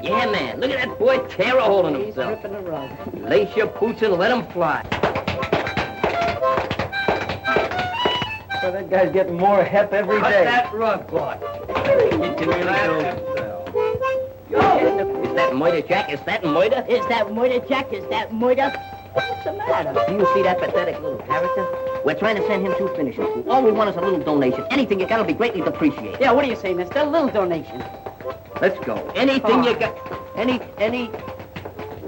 Yeah, man. Look at that boy tear a hole in himself. He's ripping the rug. Lace your boots and let him fly. Well, that guy's getting more hep every Cut day. that rug, boy. You can really go. Is that murder, Jack? Is that murder? Is that murder, Jack? Is that murder? What's the matter? Do you see that pathetic little character? We're trying to send him to finishing school. All we want is a little donation. Anything you got will be greatly appreciated. Yeah, what do you say, mister? A little donation. Let's go. Anything you got. Any.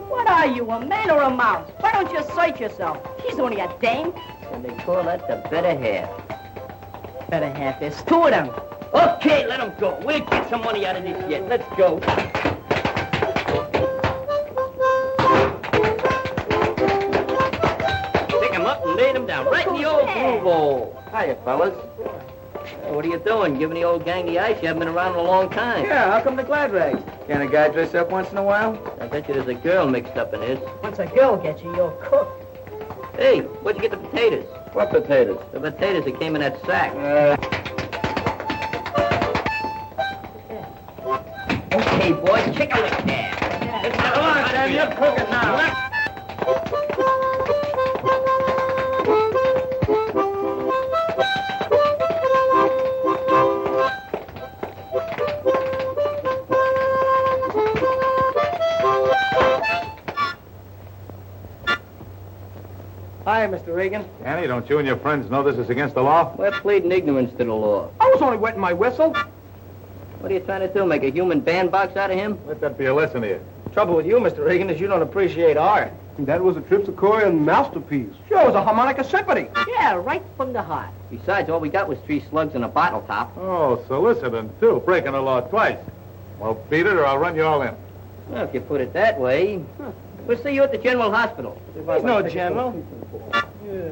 What are you, a man or a mouse? Why don't you search yourself? She's only a dame. And they call that the better half. Better half. There's two of them. Okay, let him go. We'll get some money out of this yet. Let's go. Pick him up and lay him down right in the old blue bowl. Hiya, fellas. Hey, what are you doing? Giving the old gang the ice? You haven't been around in a long time. Yeah, how come the glad rags? Can't a guy dress up once in a while? I bet you there's a girl mixed up in this. Once a girl gets you, you're cooked. Hey, where'd you get the potatoes? What potatoes? The potatoes that came in that sack. Okay, boys, kick a lick there. Come on, Sam, you're cooking now. Hi, Mr. Regan. Annie, don't you and your friends know this is against the law? We're pleading ignorance to the law. I was only wetting my whistle. What are you trying to do, make a human bandbox out of him? Let that be a lesson to you. Trouble with you, Mr. Regan, is you don't appreciate art. That was a Tripsichorean masterpiece. Sure, it was a harmonica symphony. Yeah, right from the heart. Besides, all we got was 3 slugs and a bottle top. Oh, soliciting, too. Breaking the law twice. Well, beat it or I'll run you all in. Well, if you put it that way. We'll see you at the General Hospital. He's no general.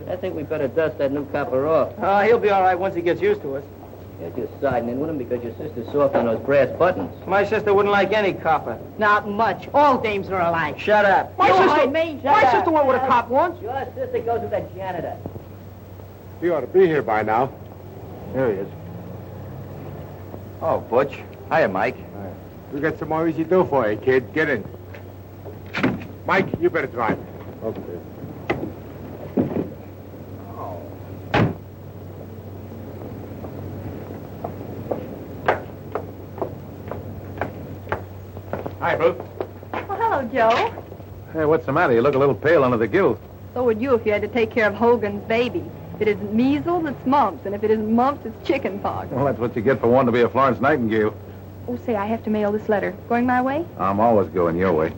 I think we better dust that new copper off. He'll be all right once he gets used to us. You're just siding in with him because your sister's soft on those brass buttons. My sister wouldn't like any copper. Not much. All dames are alike. Shut up. You heard me. My sister went with a cop once. Your sister goes with a janitor. He ought to be here by now. Here he is. Oh, Butch. Hiya, Mike. We got some more easy do for you, kid. Get in. Mike, you better drive. Okay. Hi, Ruth. Well, hello, Joe. Hey, what's the matter? You look a little pale under the gills. So would you if you had to take care of Hogan's baby. If it isn't measles, it's mumps. And if it isn't mumps, it's chicken pox. Well, that's what you get for wanting to be a Florence Nightingale. Oh, say, I have to mail this letter. Going my way? I'm always going your way.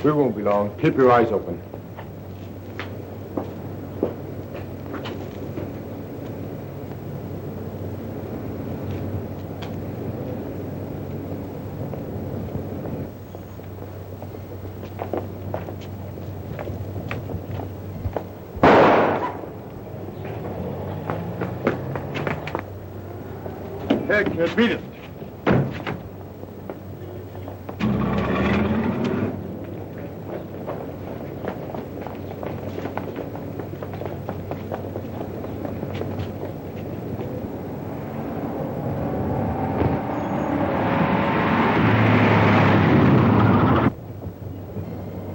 We won't be long. Keep your eyes open. Heck, beat it.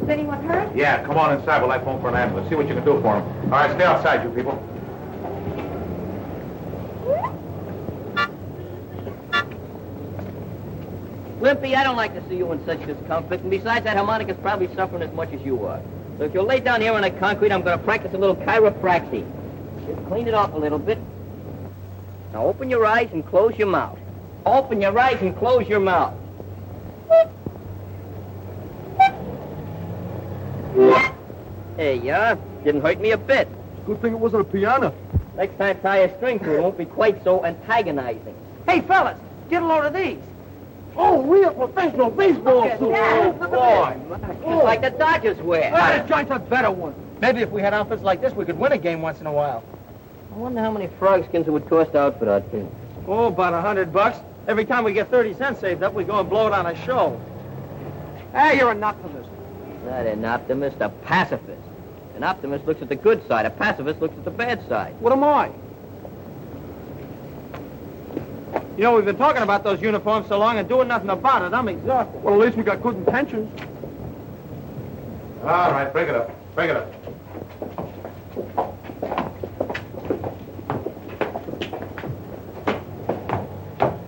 Is anyone hurt? Yeah, come on inside while I phone for an ambulance. See what you can do for him. All right, stay outside, you people. Limpy, I don't like to see you in such discomfort. And besides, that harmonica's probably suffering as much as you are. So if you'll lay down here on the concrete, I'm going to practice a little chiropractic. Just clean it up a little bit. Now open your eyes and close your mouth. Open your eyes and close your mouth. There you are. Didn't hurt me a bit. Good thing it wasn't a piano. Next time, tie a string to it. It won't be quite so antagonizing. Hey, fellas, get a load of these. Oh, real professional baseball suits. Yeah. Oh, boy. Just like the Dodgers wear. This joint's a better one. Maybe if we had outfits like this, we could win a game once in a while. I wonder how many frog skins it would cost out for that thing. Oh, about $100. Every time we get 30 cents saved up, we go and blow it on a show. Hey, you're an optimist. Not an optimist, a pacifist. An optimist looks at the good side. A pacifist looks at the bad side. What am I? You know, we've been talking about those uniforms so long and doing nothing about it. I'm exhausted. Well, at least we got good intentions. All right, break it up. Break it up.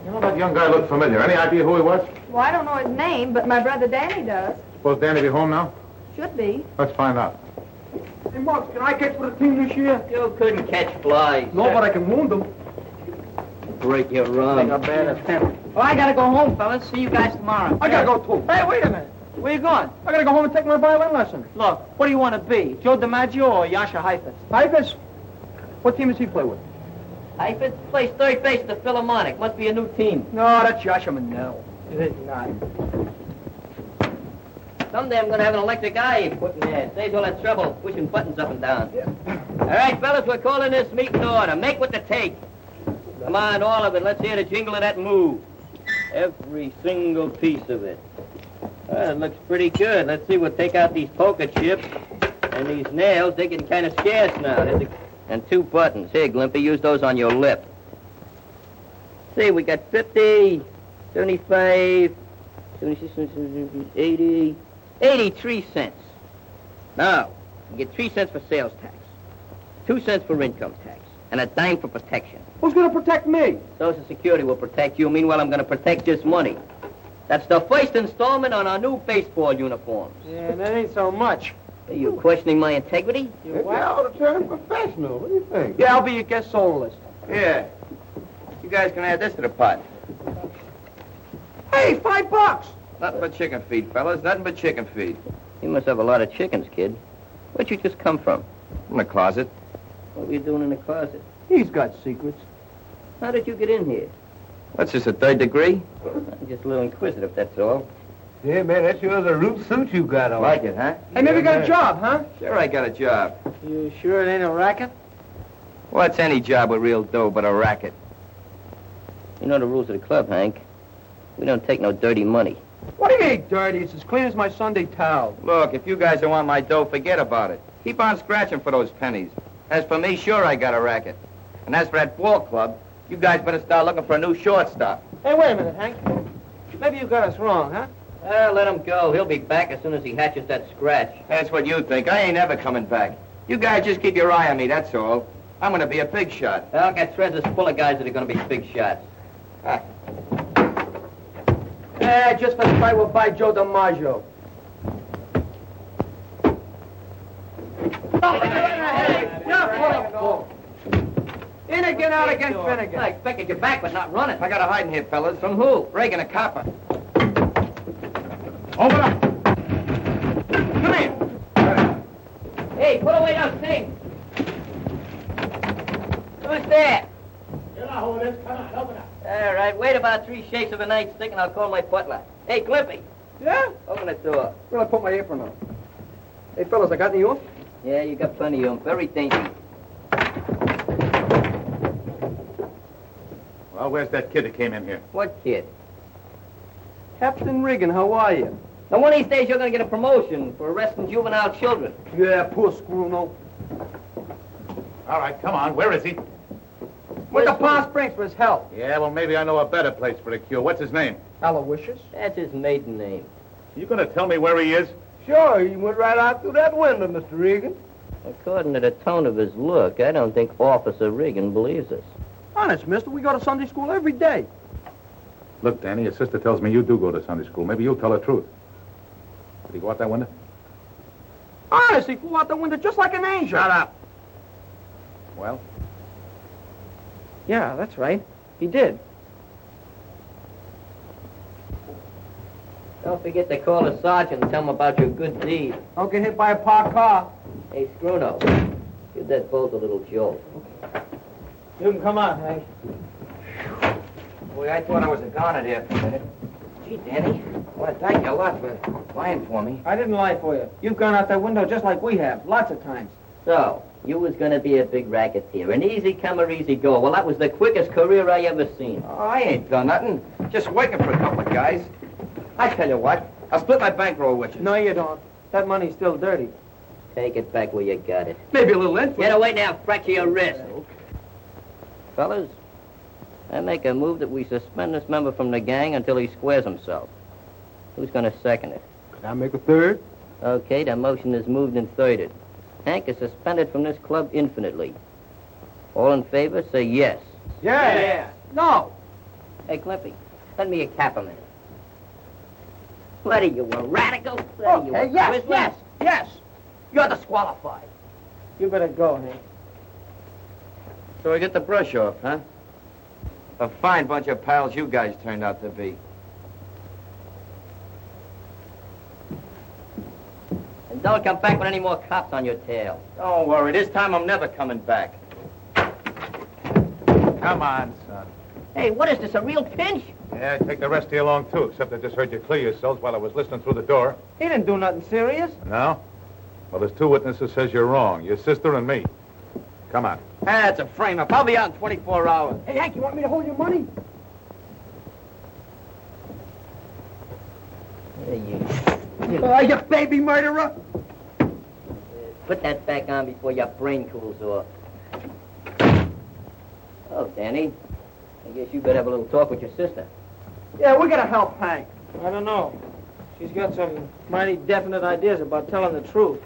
You know, that young guy looked familiar. Any idea who he was? Well, I don't know his name, but my brother Danny does. Suppose Danny be home now? Should be. Let's find out. Hey, Marks, can I catch for the team this year? You couldn't catch flies. No, but I can wound them. Break your Think run. I'm bad as him. Well, I gotta go home, fellas. See you guys tomorrow. I gotta go too. Hey, wait a minute. Where you going? I gotta go home and take my violin lesson. Look, what do you want to be? Joe DiMaggio or Yasha Heifetz? Heifetz? What team does he play with? Heifetz plays third base at the Philharmonic. Must be a new team. No, that's Yasha Manel. It is not. Someday I'm going to have an electric eye put in there. Saves all that trouble pushing buttons up and down. Yeah. All right, fellas, we're calling this meeting to order. Make what to take. Come on, all of it. Let's hear the jingle of that move. Every single piece of it. Well, it looks pretty good. Let's see, we'll take out these poker chips and these nails. They're getting kind of scarce now. And 2 buttons. Here, Glimpy, use those on your lip. See, we got 50, 75, 76, 80, 83 cents. Now, you get 3 cents for sales tax, 2 cents for income tax, and a dime for protection. Who's gonna protect me? Social Security will protect you. Meanwhile, I'm going to protect this money. That's the first installment on our new baseball uniforms. Yeah, that ain't so much. Are you questioning my integrity? They're all the term professional. What do you think? Yeah, I'll be your guest soloist. Yeah. You guys can add this to the pot. Hey, $5! Nothing but chicken feed, fellas. Nothing but chicken feed. You must have a lot of chickens, kid. Where'd you just come from? From the closet. What were you doing in the closet? He's got secrets. How did you get in here? What's this, a 3rd degree? I'm just a little inquisitive, that's all. Yeah, man, that's sure the root suit you got on. Like it, huh? Hey, maybe you got a job, huh? Sure, I got a job. You sure it ain't a racket? What's any job with real dough but a racket? You know the rules of the club, Hank. We don't take no dirty money. What do you mean, dirty? It's as clean as my Sunday towel. Look, if you guys don't want my dough, forget about it. Keep on scratching for those pennies. As for me, sure, I got a racket. And as for that ball club, you guys better start looking for a new shortstop. Hey, wait a minute, Hank. Maybe you got us wrong, huh? Let him go. He'll be back as soon as he hatches that scratch. That's what you think. I ain't ever coming back. You guys just keep your eye on me, that's all. I'm gonna be a big shot. Well, got treasures full of guys that are going to be big shots. Just for the fight, we'll buy Joe DiMaggio. In again, out again, Finnegan. I expected you back, but not running. I got a hiding here, fellas. From who? Reagan, a copper. Open up! Come here. Hey, put away those things. Who's there? You know who it is. Come on, open up. All right, wait about 3 shakes of a nightstick and I'll call my butler. Hey, Glimpy, Yeah? open the door. Where'll I put my apron on? Hey, fellas, I got any oomph? Yeah, you got plenty of them. Very dainty. Well, where's that kid that came in here? What kid? Captain Regan, how are you? Now, one of these days you're going to get a promotion for arresting juvenile children. Yeah, poor Scruno. All right, come on. Where is he? Went to Palm Springs for his health. Yeah, well, maybe I know a better place for the cure. What's his name? Aloysius? That's his maiden name. You going to tell me where he is? Sure, he went right out through that window, Mr. Regan. According to the tone of his look, I don't think Officer Regan believes us. Honest, mister, we go to Sunday school every day. Look, Danny, your sister tells me you do go to Sunday school. Maybe you'll tell the truth. Did he go out that window? Honest, he flew out the window just like an angel. Shut up. Well, Yeah, that's right. He did. Don't forget to call the sergeant and tell him about your good deed. Don't get hit by a parked car. Hey, Scruno, give that bolt a little jolt. You can come on, Hank. Boy, I thought I was a goner there for a minute. Gee, Danny, I want to thank you a lot for lying for me. I didn't lie for you. You've gone out that window just like we have, lots of times. So, you was gonna be a big racketeer, an easy comer, easy go. Well, that was the quickest career I ever seen. Oh, I ain't done nothing. Just working for a couple of guys. I tell you what, I'll split my bankroll with you. No, you don't. That money's still dirty. Take it back where you got it. Maybe a little interest. Get away now, fracture your wrist. Fellas, I make a move that we suspend this member from the gang until he squares himself. Who's gonna second it? Can I make a third? Okay, the motion is moved and thirded. Hank is suspended from this club infinitely. All in favor, say yes. Yeah. No. Hey, Clippy, lend me a cap a minute. What are you, a radical? What are you, a Christmas? Yes. You're disqualified. You better go, Hank. So I get the brush off, huh? A fine bunch of pals you guys turned out to be. And don't come back with any more cops on your tail. Don't worry, this time I'm never coming back. Come on, son. Hey, what is this, a real pinch? Yeah, take the rest of you along, too, except I just heard you clear yourselves while I was listening through the door. He didn't do nothing serious. No? Well, there's two witnesses says you're wrong, your sister and me. Come on. That's a frame-up. I'll be out in 24 hours. Hey, Hank, you want me to hold your money? Here you. You baby murderer! Put that back on before your brain cools off. Oh, Danny, I guess you better have a little talk with your sister. Yeah, we gotta help Hank. I don't know. She's got some mighty definite ideas about telling the truth.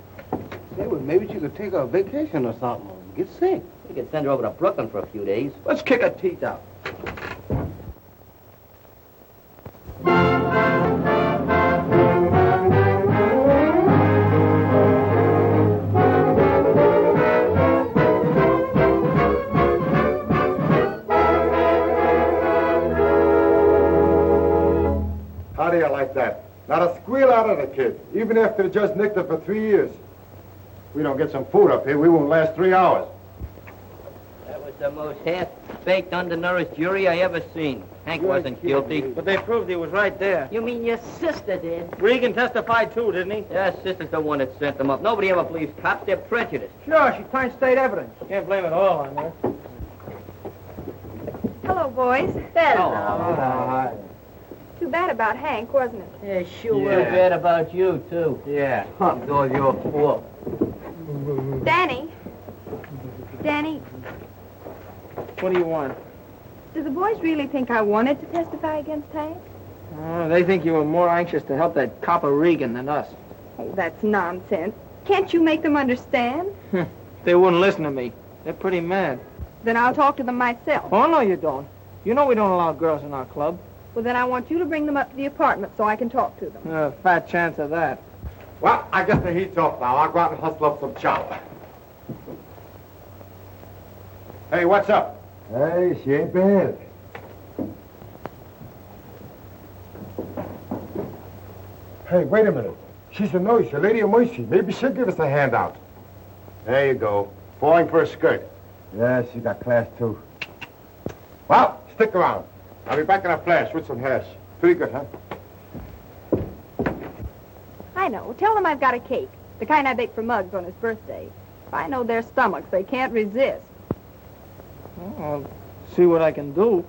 Say, well, maybe she could take a vacation or something. Get sick. We could send her over to Brooklyn for a few days. Let's kick her teeth out. How do you like that? Not a squeal out of the kid, even after the judge nicked her for 3 years. If we don't get some food up here, we won't last 3 hours. That was the most half-baked, undernourished jury I ever seen. Hank wasn't guilty. But they proved he was right there. You mean your sister did? Regan testified too, didn't he? Yeah, sister's the one that sent them up. Nobody ever believes cops. They're prejudiced. Sure, she finds state evidence. Can't blame it all on her. Hello, boys. Hi. Too bad about Hank, wasn't it? Yeah, sure. Too bad about you, too. Yeah. It's all your fault. Danny, What do you want? do the boys really think I wanted to testify against Hank? Oh, they think you were more anxious to help that copper Regan than us. Oh, that's nonsense. Can't you make them understand? They wouldn't listen to me. They're pretty mad. Then I'll talk to them myself. Oh, no, you don't. You know we don't allow girls in our club. Well, then I want you to bring them up to the apartment so I can talk to them. Fat chance of that. Well, I guess the heat's off now. I'll go out and hustle up some chow. Hey, what's up? Hey, she ain't bad. Hey, wait a minute. She's a nurse, a lady of mercy. Maybe she'll give us a handout. There you go. Falling for a skirt. Yeah, she got class, too. Well, stick around. I'll be back in a flash with some hash. Pretty good, huh? I know. Tell them I've got a cake. The kind I bake for Muggs on his birthday. If I know their stomachs, they can't resist. Well, I'll see what I can do.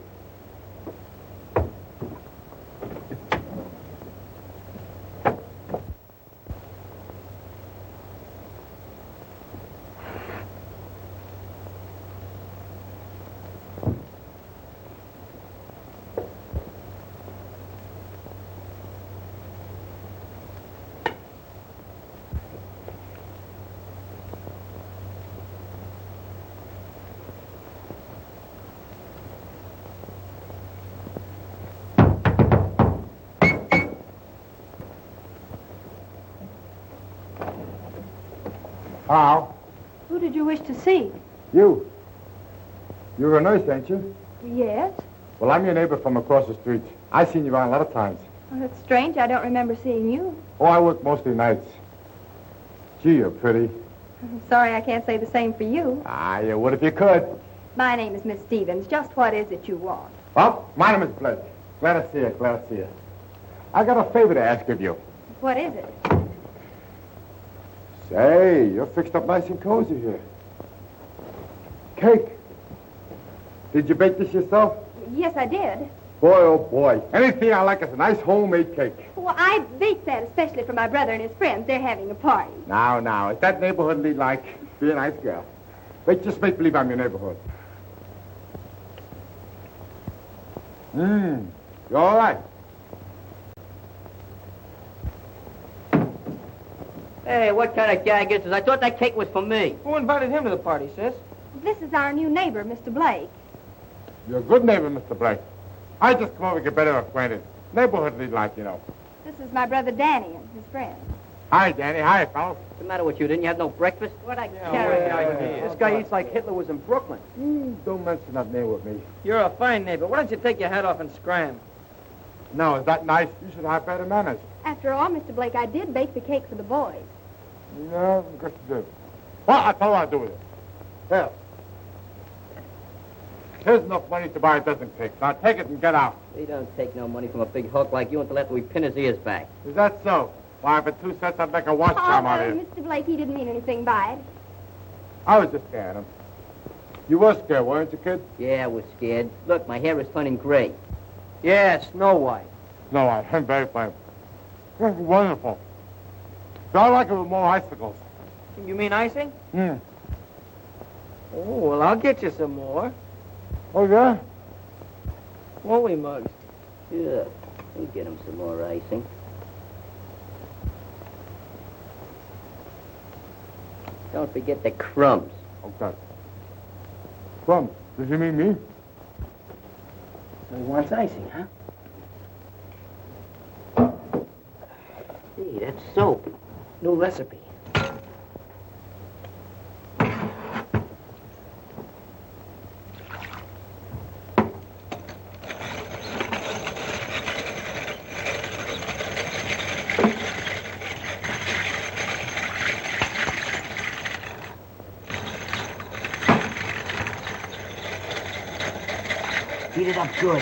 How? Who did you wish to see? You. You're a nurse, ain't you? Yes. Well, I'm your neighbor from across the street. I've seen you around a lot of times. Well, that's strange. I don't remember seeing you. Oh, I work mostly nights. Gee, you're pretty. I'm sorry I can't say the same for you. Ah, you would if you could. My name is Miss Stevens. Just what is it you want? Well, my name is Blake. Glad to see you, glad to see you. I got a favor to ask of you. What is it? Say, you're fixed up nice and cozy here. Cake. Did you bake this yourself? Yes, I did. Boy, oh boy. Anything I like is a nice homemade cake. Well, I baked that especially for my brother and his friends. They're having a party. Now, is that neighborhoodly like? Be a nice girl. Wait, just make believe I'm your neighborhood. You all right? Hey, what kind of gag is this? I thought that cake was for me. Who invited him to the party, sis? This is our new neighbor, Mr. Blake. You're a good neighbor, Mr. Blake. I just come over to get better acquainted. Neighborhoodly like, you know. This is my brother Danny and his friends. Hi, Danny. Hi, fellas. What's the matter with you? Didn't you have no breakfast? What a character. This guy eats like Hitler was in Brooklyn. Don't mention that name with me. You're a fine neighbor. Why don't you take your hat off and scram? No, is that nice? You should have better manners. After all, Mr. Blake, I did bake the cake for the boys. Yeah, good to do. Well, I'll tell you what I'll do with it. Here. Here's enough money to buy a dozen cakes. Now take it and get out. We don't take no money from a big hook like you until after we pin his ears back. Is that so? Why, for 2 cents, I'd make a wash Oh, charm out of no, it. Mr. Blake, he didn't mean anything by it. I was just scaring him. You were scared, weren't you, kid? Yeah, I was scared. Look, my hair is turning gray. Yeah, Snow White. No, I'm very fine. This is wonderful. But I like it with more icicles. You mean icing? Hmm. Oh, well, I'll get you some more. Oh, yeah? Won't we, Muggs? Yeah, we'll get him some more icing. Don't forget the crumbs. Okay. Crumbs, does he mean me? So he wants icing, huh? Hey, that's soap. New recipe. Heat it up good.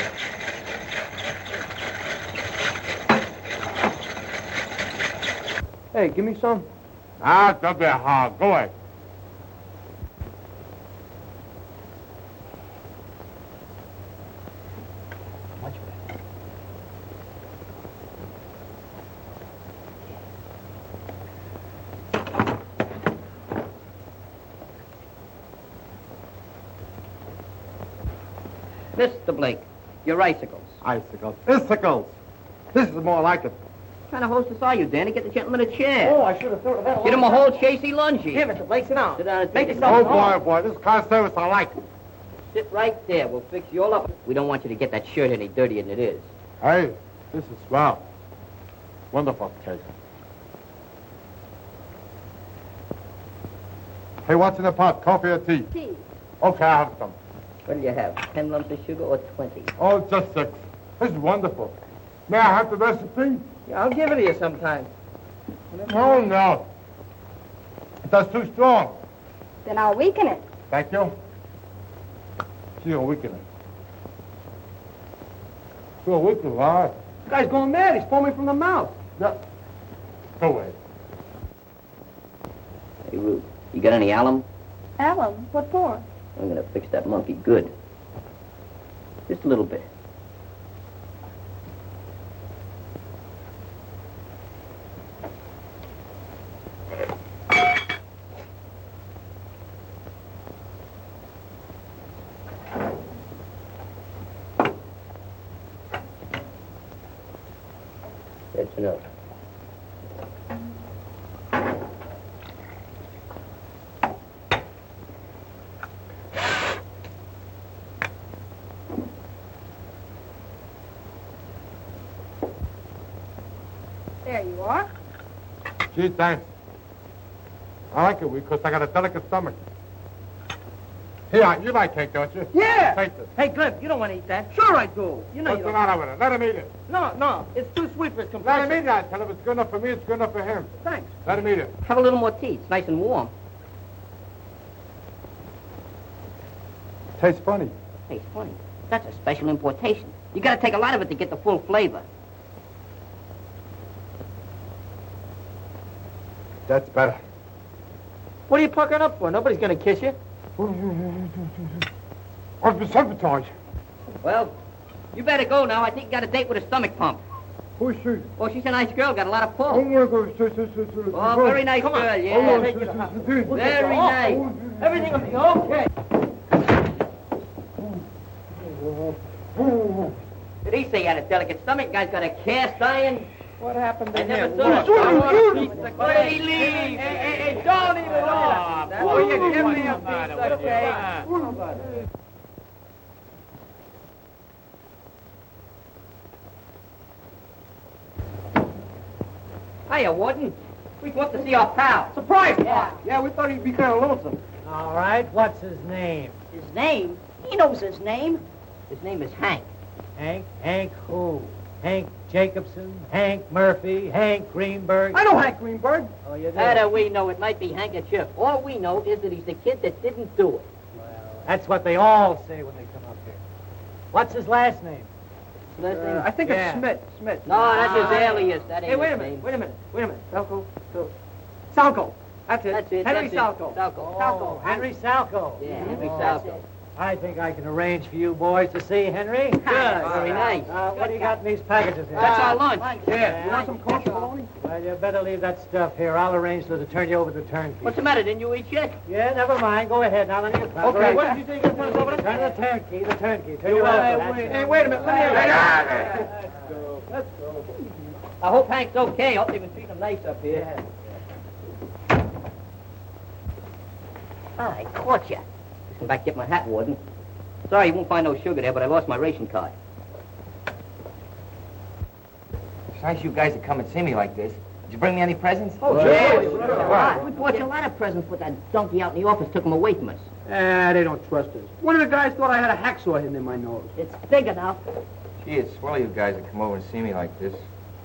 Hey, give me some. Ah, don't be hard. Go away. Much better. Mr. Blake, your icicles. Icicles. Icicles. This is more like it. What kind of hostess are you, Danny? Get the gentleman a chair. Oh, I should have thought of that. Get him a whole chasey lungy. Here, Mr. Blake, sit down. Sit down and Make take yourself Oh, at home. boy, this kind of service I like. Sit right there. We'll fix you all up. We don't want you to get that shirt any dirtier than it is. Hey, this is swell. Wonderful cake. Hey, what's in the pot? Coffee or tea? Tea. Okay, I'll have some. What do you have? 10 lumps of sugar or 20? Oh, just 6. This is wonderful. May I have the recipe? Yeah, I'll give it to you sometime. Oh, no. That's too strong. Then I'll weaken it. Thank you. She'll weaken it. She'll weaken it, all right. This guy's going mad. He's foaming from the mouth. Yeah. Go away. Hey, Ruth, you got any alum? Alum, what for? I'm going to fix that monkey good. Just a little bit. That's enough. There you are. Gee, thanks. I like it because I got a delicate stomach. Here, you like cake, don't you? Yeah. Take this. Hey, Glenn, you don't want to eat that. Sure I do. You know What's you the don't. matter with it? Let him eat it. No, it's too sweet for his Let him complexion. eat it. Tell him it's good enough for me, it's good enough for him. Thanks. Let him eat it. Have a little more tea. It's nice and warm. Tastes funny. Hey, it's funny. That's a special importation. You got to take a lot of it to get the full flavor. That's better. What are you puckering up for? Nobody's gonna kiss you. What's the sabotage? Well, you better go now. I think you got a date with a stomach pump. Who's she? Oh, she's a nice girl. Got a lot of pull. Oh, Oh, very nice girl. Yeah. Very nice. Everything will be okay. Did he say he had a delicate stomach? Guy's got a cast iron. What happened to I never him? saw What? it. Where did he leave? Hey, don't leave it off. Oh, you give me a piece of cake. Hiya, Warden. We want to see our pal. Surprise! Yeah. We thought he'd be kind of lonesome. All right, what's his name? His name? He knows his name. His name is Hank. Hank? Hank who? Hank Jacobson? Hank Murphy? Hank Greenberg? I know Hank Greenberg. Oh, you do? How do we know? It might be handkerchief. All we know is that he's the kid that didn't do it. Well, that's what they all say when they come up here. What's his last name? Last name? I think Yeah. it's Smith. No, that's his alias. That ain't Hey, wait a his minute. name. Wait a minute. Salco. That's it. That's it. Henry that's Salco. It. Salco. Oh, Henry Salco. Yeah, Henry Oh, Salco. I think I can arrange for you boys to see Henry. Good. Very nice. What do you got in these packages here? That's our lunch. Yeah. You want some kosher bologna? Well, you better leave that stuff here. I'll arrange to turn you over to the turnkey. What's the matter? Didn't you eat yet? Yeah, never mind. Go ahead. Now, let me get Okay, what did you say you got over there? Turn the turnkey. Turn you over. Hey, wait a minute. Let me I hope Hank's okay. I hope they've been treating him nice up here. I caught you. Just come back and get my hat, Warden. Sorry, you won't find no sugar there, but I lost my ration card. It's nice you guys to come and see me like this. Did you bring me any presents? Oh, sure. We bought you a lot of presents, but that donkey out in the office took them away from us. They don't trust us. One of the guys thought I had a hacksaw hidden in my nose. It's big enough. Gee, it's swell of you guys to come over and see me like this,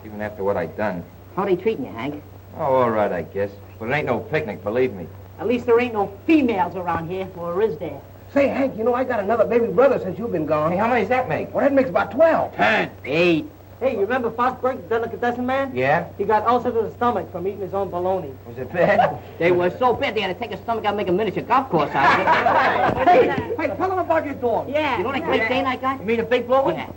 even after what I done. How they treating you, Hank? Oh, all right, I guess. But it ain't no picnic, believe me. At least there ain't no females around here, or is there? Say, Hank, you know, I got another baby brother since you've been gone. Hey, how many does that make? Well, that makes about 12. 10. 8. Hey, you remember Fosberg, the delicatessen man? Yeah? He got ulcer to the stomach from eating his own bologna. Was it bad? They were so bad they had to take his stomach out and make a miniature golf course out of it. Hey, tell them about your dog. Yeah. You know that Great Dane I got? You mean a big blower? Yeah.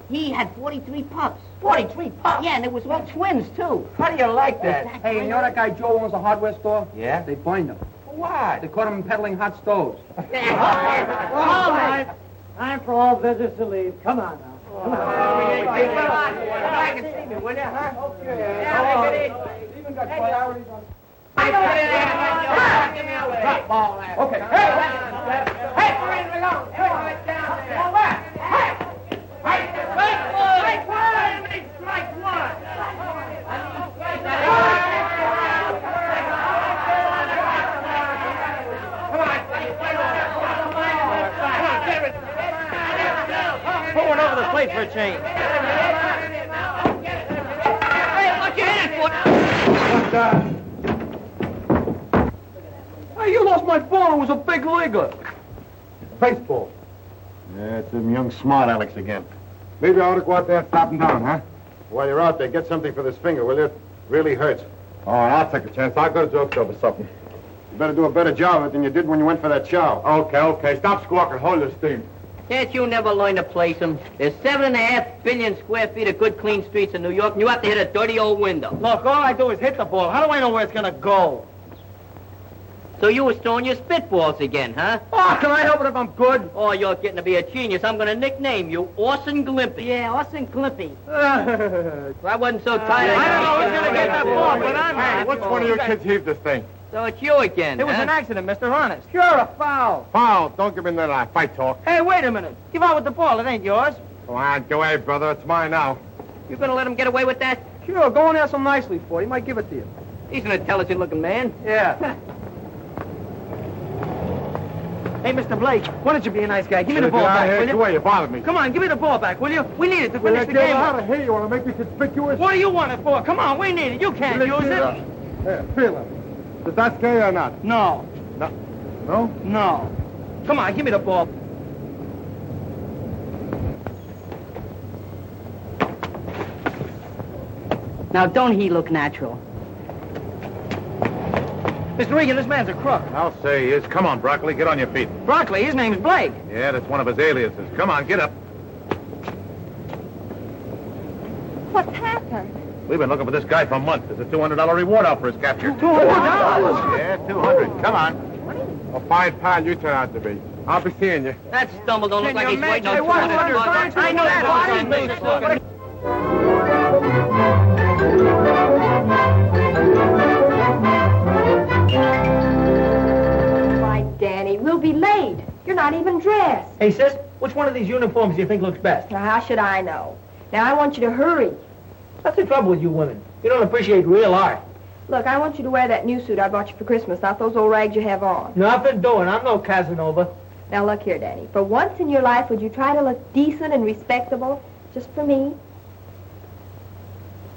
He had 43 pups. 43 pups? Yeah, and it was all twins, too. How do you like that? Hey, you know that guy Joe owns a hardware store? Yeah? They fined him. What? They caught him peddling hot stoves. All right. Time for all visitors to leave. Come on now. Come on. Hey, come back and see me, will you, huh? Okay. Yeah, even got priorities on... Drop ball. Okay. Hey, we're in alone. Everybody down there. Come back. Hey! Strike one! Put one over the plate for a change. Hey, what you in it for? Hey, you lost my ball. It was a big leaguer. Baseball. Yeah, it's them young smart Alecks again. Maybe I ought to go out there and stop him down, huh? While you're out there, get something for this finger, will you? It really hurts. All right, I'll take a chance. I'll go to Joke's over something. You better do a better job of it than you did when you went for that chow. Okay. Stop squawking. Hold your steam. Can't you never learn to place them? There's 7.5 billion square feet of good, clean streets in New York, and you have to hit a dirty old window. Look, all I do is hit the ball. How do I know where it's going to go? So you was throwing your spitballs again, huh? Oh, can I help it if I'm good? Oh, you're getting to be a genius. I'm going to nickname you Orson Glimpy. Yeah, Austin Glimpy. I wasn't so tired. I don't know who's going to get that ball, but I'm Hey, which one of you kids heaved this thing? So it's you again, It was huh? an accident, Mr. Honest. Sure, a foul. Foul. Don't give me that fight talk. Hey, wait a minute. Give out with the ball. It ain't yours. Come on, go away, brother. It's mine now. You going to let him get away with that? Sure, go and ask him nicely for it. He might give it to you. He's an intelligent-looking man. Yeah. Hey, Mr. Blake, why don't you be a nice guy? Give me the ball back, will Get you? away. You bothered me. Come on, give me the ball back, will you? We need it to finish the game. How to hit you? Want to make me conspicuous? What do you want it for? Come on, we need it. You can't use it. Here, feel it. Does that scare you or not? No, No? no. Come on, give me the ball. Now, don't he look natural? Mr. Regan, this man's a crook. I'll say he is. Come on, Broccoli, get on your feet. Broccoli, his name's Blake. Yeah, that's one of his aliases. Come on, get up. What's happened? We've been looking for this guy for months. There's a $200 reward out for his capture. $200? Yeah, 200. Come on. A fine pal you turn out to be. I'll be seeing you. That stumble don't look like he's waiting on Hey, what? 200 bucks. I know that. Why, Danny, we'll be late. You're not even dressed. Hey, sis, which one of these uniforms do you think looks best? Now, how should I know? Now, I want you to hurry. What's the trouble with you women? You don't appreciate real art. Look, I want you to wear that new suit I bought you for Christmas, not those old rags you have on. Nothing doing. I'm no Casanova. Now, look here, Danny. For once in your life, would you try to look decent and respectable just for me?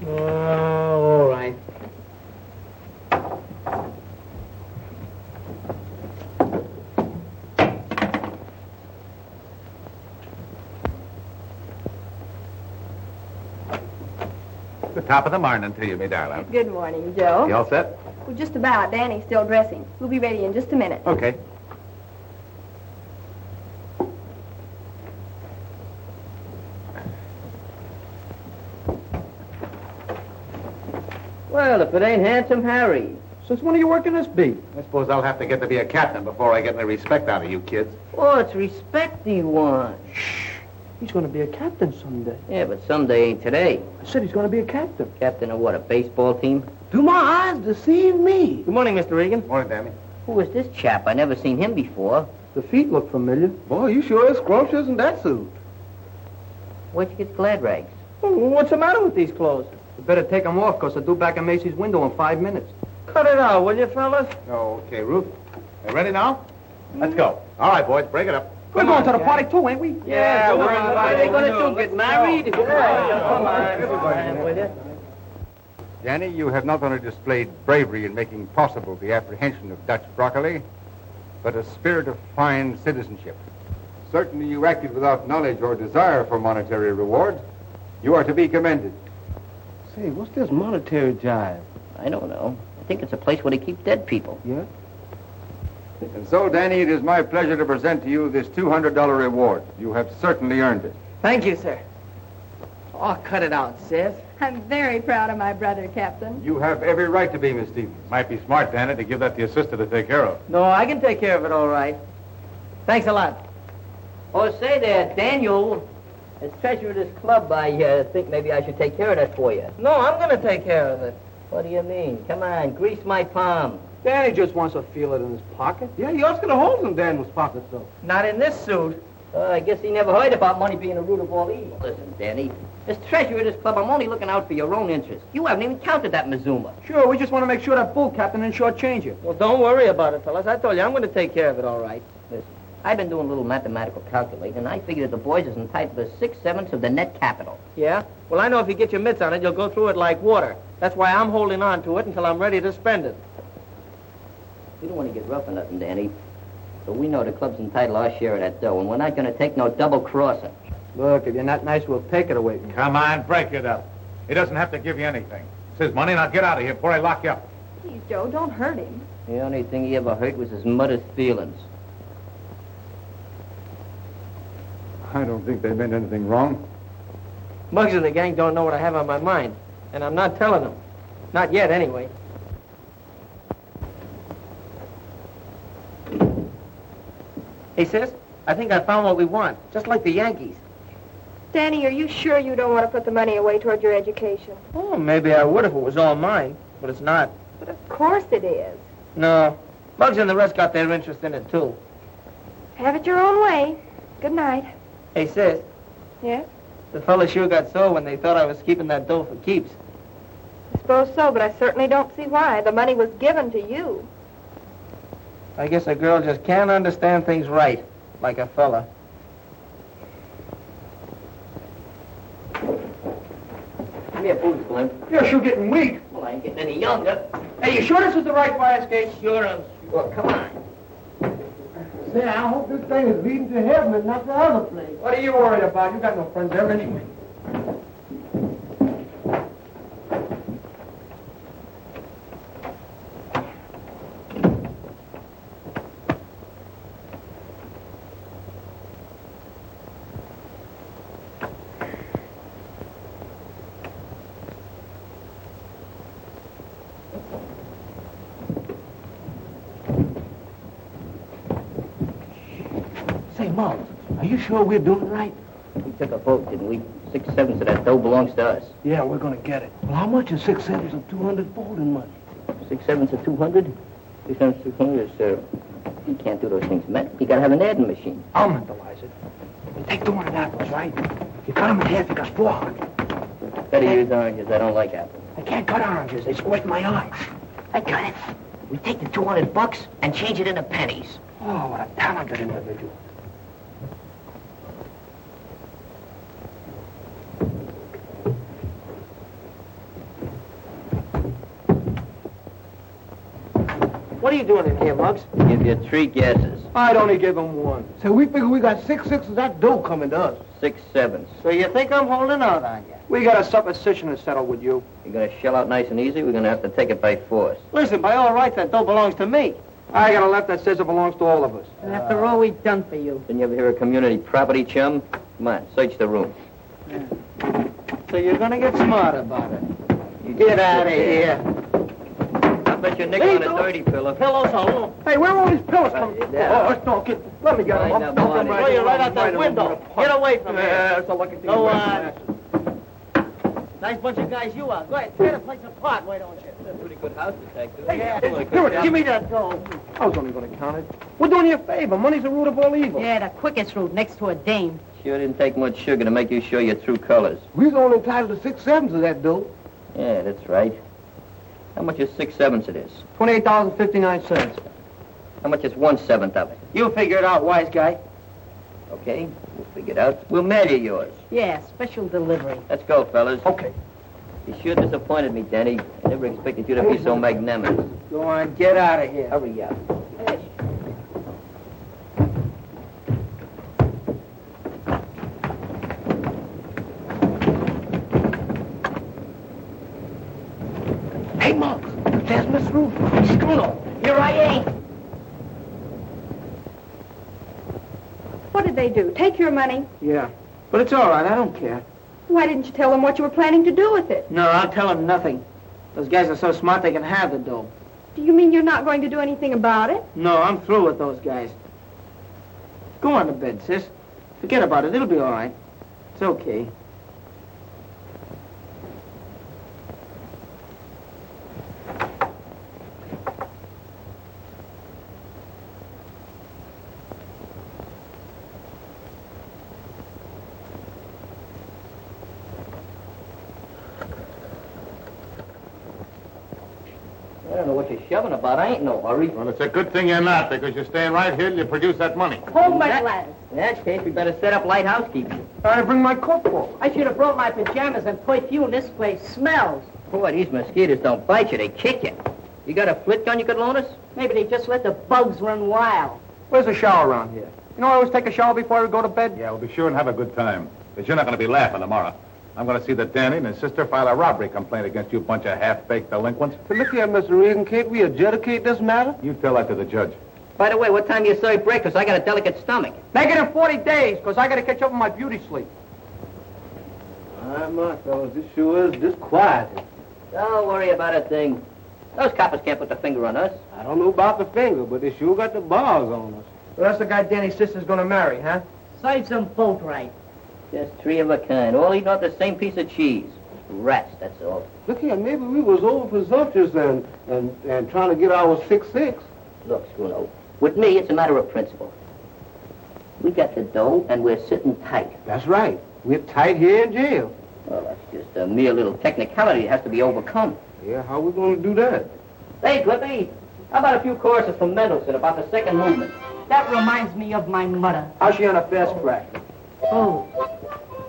Oh, all right. The top of the morning to you, me darling. Good morning, Joe. You all set? Well, just about. Danny's still dressing. We'll be ready in just a minute. Okay. Well, if it ain't Handsome Harry. Since when are you working this beat? I suppose I'll have to get to be a captain before I get any respect out of you kids. Oh, it's respect he wants. He's going to be a captain someday. Yeah, but someday ain't today. I said he's going to be a captain. Captain of what, a baseball team? Do my eyes deceive me? Good morning, Mr. Regan. Morning, Danny. Who is this chap? I never seen him before. The feet look familiar. Boy, you sure is scrumptious in that suit. Where'd you get glad rags? What's the matter with these clothes? You better take them off, because they're due back in Macy's window in 5 minutes. Cut it out, will you, fellas? Okay, Ruth. You ready now? Let's go. All right, boys, break it up. We're going to the party, too, ain't we? Yeah, we're invited. What are they going to do, get married? Come on, will you? Danny, you have not only displayed bravery in making possible the apprehension of Dutch Broccoli, but a spirit of fine citizenship. Certainly you acted without knowledge or desire for monetary reward. You are to be commended. Say, what's this monetary jive? I don't know. I think it's a place where they keep dead people. Yeah? And so, Danny, it is my pleasure to present to you this $200 reward. You have certainly earned it. Thank you, sir. Oh, cut it out, sis. I'm very proud of my brother, Captain. You have every right to be, Miss Stevens. Might be smart, Danny, to give that to your sister to take care of. No, I can take care of it all right. Thanks a lot. Oh, say there, Daniel. As treasurer of this club, I think maybe I should take care of that for you. No, I'm going to take care of it. What do you mean? Come on, grease my palm. Danny just wants to feel it in his pocket. Yeah, you also got holes in Daniel's pockets, though. Not in this suit. I guess he never heard about money being the root of all evil. Listen, Danny, as treasurer of this club, I'm only looking out for your own interests. You haven't even counted that Mazuma. Sure, we just want to make sure that bull captain didn't shortchange you. Well, don't worry about it, fellas. I told you, I'm going to take care of it all right. Listen, I've been doing a little mathematical calculating, and I figure that the boys is entitled to 6/7 of the net capital. Yeah? Well, I know if you get your mitts on it, you'll go through it like water. That's why I'm holding on to it until I'm ready to spend it. We don't want to get rough or nothing, Danny. But we know the club's entitled to our share of that dough, and we're not going to take no double-crossing. Look, if you're not nice, we'll take it away from you. Come on, break it up. He doesn't have to give you anything. It's his money. Now get out of here before I lock you up. Please, Joe, don't hurt him. The only thing he ever hurt was his mother's feelings. I don't think they meant anything wrong. Muggs and the gang don't know what I have on my mind, and I'm not telling them. Not yet, anyway. Hey, sis, I think I found what we want, just like the Yankees. Danny, are you sure you don't want to put the money away toward your education? Oh, maybe I would if it was all mine, but it's not. But of course it is. No, Muggs and the rest got their interest in it, too. Have it your own way. Good night. Hey, sis, Yes? the fellas sure got sore when they thought I was keeping that dough for keeps. I suppose so, but I certainly don't see why. The money was given to you. I guess a girl just can't understand things right, like a fella. Give me a boost, Glenn. You're sure getting weak. Well, I ain't getting any younger. Hey, you sure this is the right fire escape? Sure, I'm sure. Come on. Say, I hope this thing is leading to heaven and not the other place. What are you worried about? You got no friends there anyway. Mom, are you sure we're doing it right? We took a vote, didn't we? 6/7 of that dough belongs to us. Yeah, we're gonna get it. Well, how much is 6/7 of 200 folding money? 6/7 of 200? 6/7 of 200 is, you can't do those things, man. You gotta have an adding machine. I'll mentalize it. You take 200 apples, right? You cut them in half, you got 400. Better use oranges. I don't like apples. I can't cut oranges. They squirt my eyes. I got it. We take the $200 and change it into pennies. Oh, what a talented individual. What are you doing in here, Muggs? Give you 3 guesses. I'd only give him 1. So we figure we got 6/6 of that dough coming to us. 6/7. So you think I'm holding out on you? We got a supposition to settle with you. You're gonna shell out nice and easy. We're gonna have to take it by force. Listen, by all rights, that dough belongs to me. I got a left that says it belongs to all of us. And after all we've done for you. Didn't you ever hear of community property, chum? Come on, search the room. So you're gonna get smart about it. You Get just out of sit there. here. I bet you're nickel on a dirty pillow. Pillows alone. Hey, where are all these pillows coming from? Yeah. Oh, let's don't get. Let me get them. Wind up on it. Throw you right out that window. Get away from here. Yeah, it's a lucky thing. Go on. Nice bunch of guys you are. Go ahead, tear the place apart, why don't you? That's a pretty good house detective. Here, give me that dough. I was only going to count it. We're doing you a favor. Money's the root of all evil. Yeah, the quickest route next to a dame. Sure didn't take much sugar to make you show your true colors. We're only entitled to 6/7 of that dough. Yeah, that's right. How much is 6/7 of this? $28.59. How much is 1/7 of it? You figure it out, wise guy. Okay, we'll figure it out. We'll mail you yours. Yeah, special delivery. Let's go, fellas. Okay. You sure disappointed me, Danny. I never expected you to be so magnanimous. Go on, get out of here. Hurry up. Hey, Muggs, there's Miss Ruth. Bruno, here I ain't. What did they do? Take your money? Yeah, but it's all right, I don't care. Why didn't you tell them what you were planning to do with it? No, I'll tell them nothing. Those guys are so smart they can have the dough. Do you mean you're not going to do anything about it? No, I'm through with those guys. Go on to bed, sis. Forget about it, it'll be all right. It's okay. I don't know what you're shoving about. I ain't in no hurry. Well, it's a good thing you're not, because you're staying right here till you produce that money. Hold my glass. In that case, we better set up light housekeeping. I bring my cookbook. I should have brought my pajamas and perfume. This place smells. Boy, these mosquitoes don't bite you, they kick you. You got a flit gun you could loan us? Maybe they just let the bugs run wild. Where's the shower around here? You know, I always take a shower before I go to bed. Yeah, we'll be sure and have a good time. Because you're not going to be laughing tomorrow. I'm going to see that Danny and his sister file a robbery complaint against you bunch of half-baked delinquents. So look here, Mr. Regan, can't we adjudicate this matter? You tell that to the judge. By the way, what time do you serve breakfast? I got a delicate stomach. Make it in 40 days, because I got to catch up on my beauty sleep. My fellas, this sure is disquieting. Don't worry about a thing. Those coppers can't put the finger on us. I don't know about the finger, but they sure got the bars on us. So that's the guy Danny's sister's going to marry, huh? Serves them both right. Just 3 of a kind, all eating off the same piece of cheese. Rats, that's all. Look here, maybe we was over presumptuous and trying to get our 6/6. Look, Bruno, with me, it's a matter of principle. We got the dough, and we're sitting tight. That's right. We're tight here in jail. Well, that's just a mere little technicality that has to be overcome. Yeah, how we going to do that? Hey, Clippy, how about a few choruses from Mendelssohn about the second movement? That reminds me of my mother. How's she on a fast track? Oh.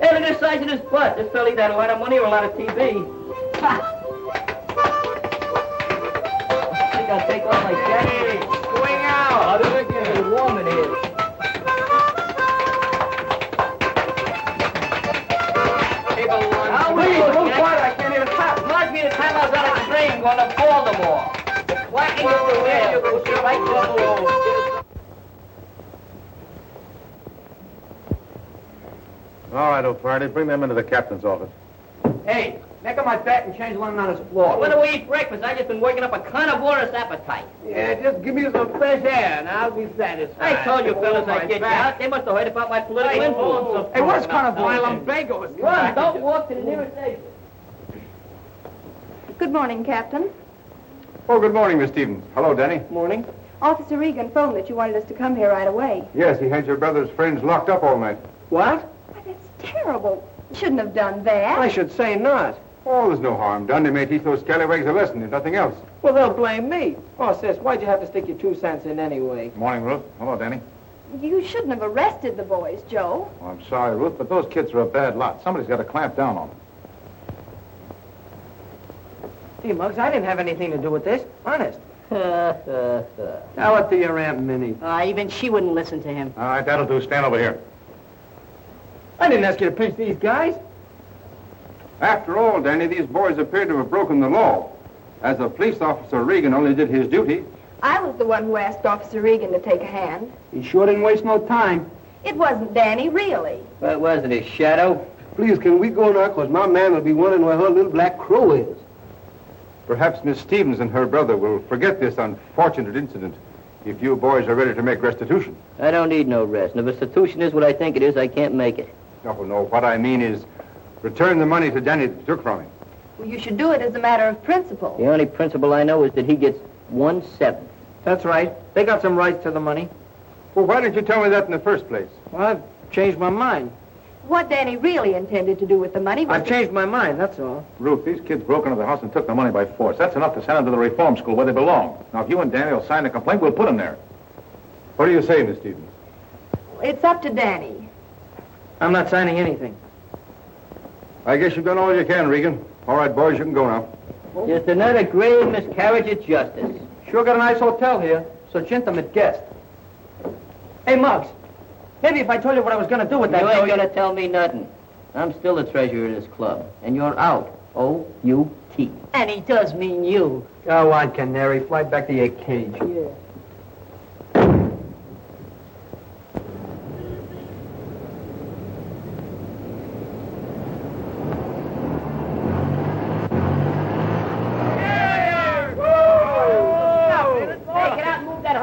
Hey, look at the size of this butt. This fella either had a lot of money or a lot of TV. Ha! I think I'll take off my jacket. Swing out! It's warm in here. I can't hear the top. Reminds me of the time I was on a train going to Baltimore. The quacking of the wind goes right to the All right, O'Flaherty, bring them into the captain's office. Hey, Make up my bet and change Lemon on his floor. When do we eat breakfast? I just been working up a carnivorous appetite. Yeah, just give me some fresh air and I'll be satisfied. I told you fellas I'd get you out. They must have heard about my political influence. Hey, what's carnivorous? My lumbago is Run, don't walk to the nearest station. Good morning, Captain. Oh, good morning, Miss Stevens. Hello, Danny. Morning. Officer Regan phoned that you wanted us to come here right away. Yes, he had your brother's friends locked up all night. What? Why, that's terrible. You shouldn't have done that. I should say not. Oh, there's no harm done. They may teach those scallywags a lesson, if nothing else. Well, they'll blame me. Oh, sis, why'd you have to stick your 2 cents in anyway? Morning, Ruth. Hello, Danny. You shouldn't have arrested the boys, Joe. Oh, I'm sorry, Ruth, but those kids are a bad lot. Somebody's got to clamp down on them. Hey, Muggs, I didn't have anything to do with this. Honest. Tell it to your Aunt Minnie. Even she wouldn't listen to him. All right, that'll do. Stand over here. I didn't ask you to pinch these guys. After all, Danny, these boys appear to have broken the law. As a police officer, Regan only did his duty. I was the one who asked Officer Regan to take a hand. He sure didn't waste no time. It wasn't Danny, really. What was it, his shadow? Please, can we go now? Because my man will be wondering where her little black crow is. Perhaps Miss Stevens and her brother will forget this unfortunate incident if you boys are ready to make restitution. I don't need no rest. And if restitution is what I think it is, I can't make it. No, what I mean is return the money to Danny that you took from him. Well, you should do it as a matter of principle. The only principle I know is that he gets 1/7. That's right. They got some rights to the money. Well, why didn't you tell me that in the first place? Well, I've changed my mind. What Danny really intended to do with the money was... I've changed my mind, that's all. Ruth, these kids broke into the house and took the money by force. That's enough to send them to the reform school where they belong. Now, if you and Danny will sign the complaint, we'll put them there. What do you say, Miss Stevens? It's up to Danny. I'm not signing anything. I guess you've done all you can, Regan. All right, boys, you can go now. Just another grave miscarriage of justice. Sure got a nice hotel here. So gentleman guest. Hey, Muggs. Maybe if I told you what I was going to do with that... You ain't gonna tell me nothing. I'm still the treasurer of this club. And you're out. O-U-T. And he does mean you. Go on, Canary. Fly back to your cage. Yeah.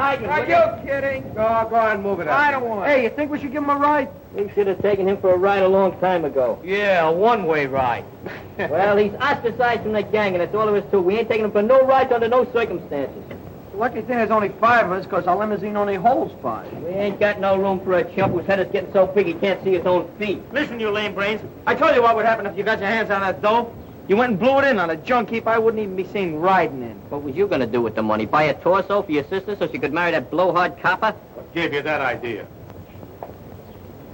Are you kidding? Go on, move it up. I don't want it. Hey, you think we should give him a ride? We should have taken him for a ride a long time ago. Yeah, a one-way ride. Well, he's ostracized from the gang, and that's all there is to it. We ain't taking him for no rides under no circumstances. Lucky thing there's only 5 of us, because our limousine only holds 5. We ain't got no room for a chump whose head is getting so big he can't see his own feet. Listen, you lame brains. I told you what would happen if you got your hands on that dough. You went and blew it in on a junk heap I wouldn't even be seen riding in. What was you gonna do with the money? Buy a torso for your sister so she could marry that blowhard copper? What gave you that idea?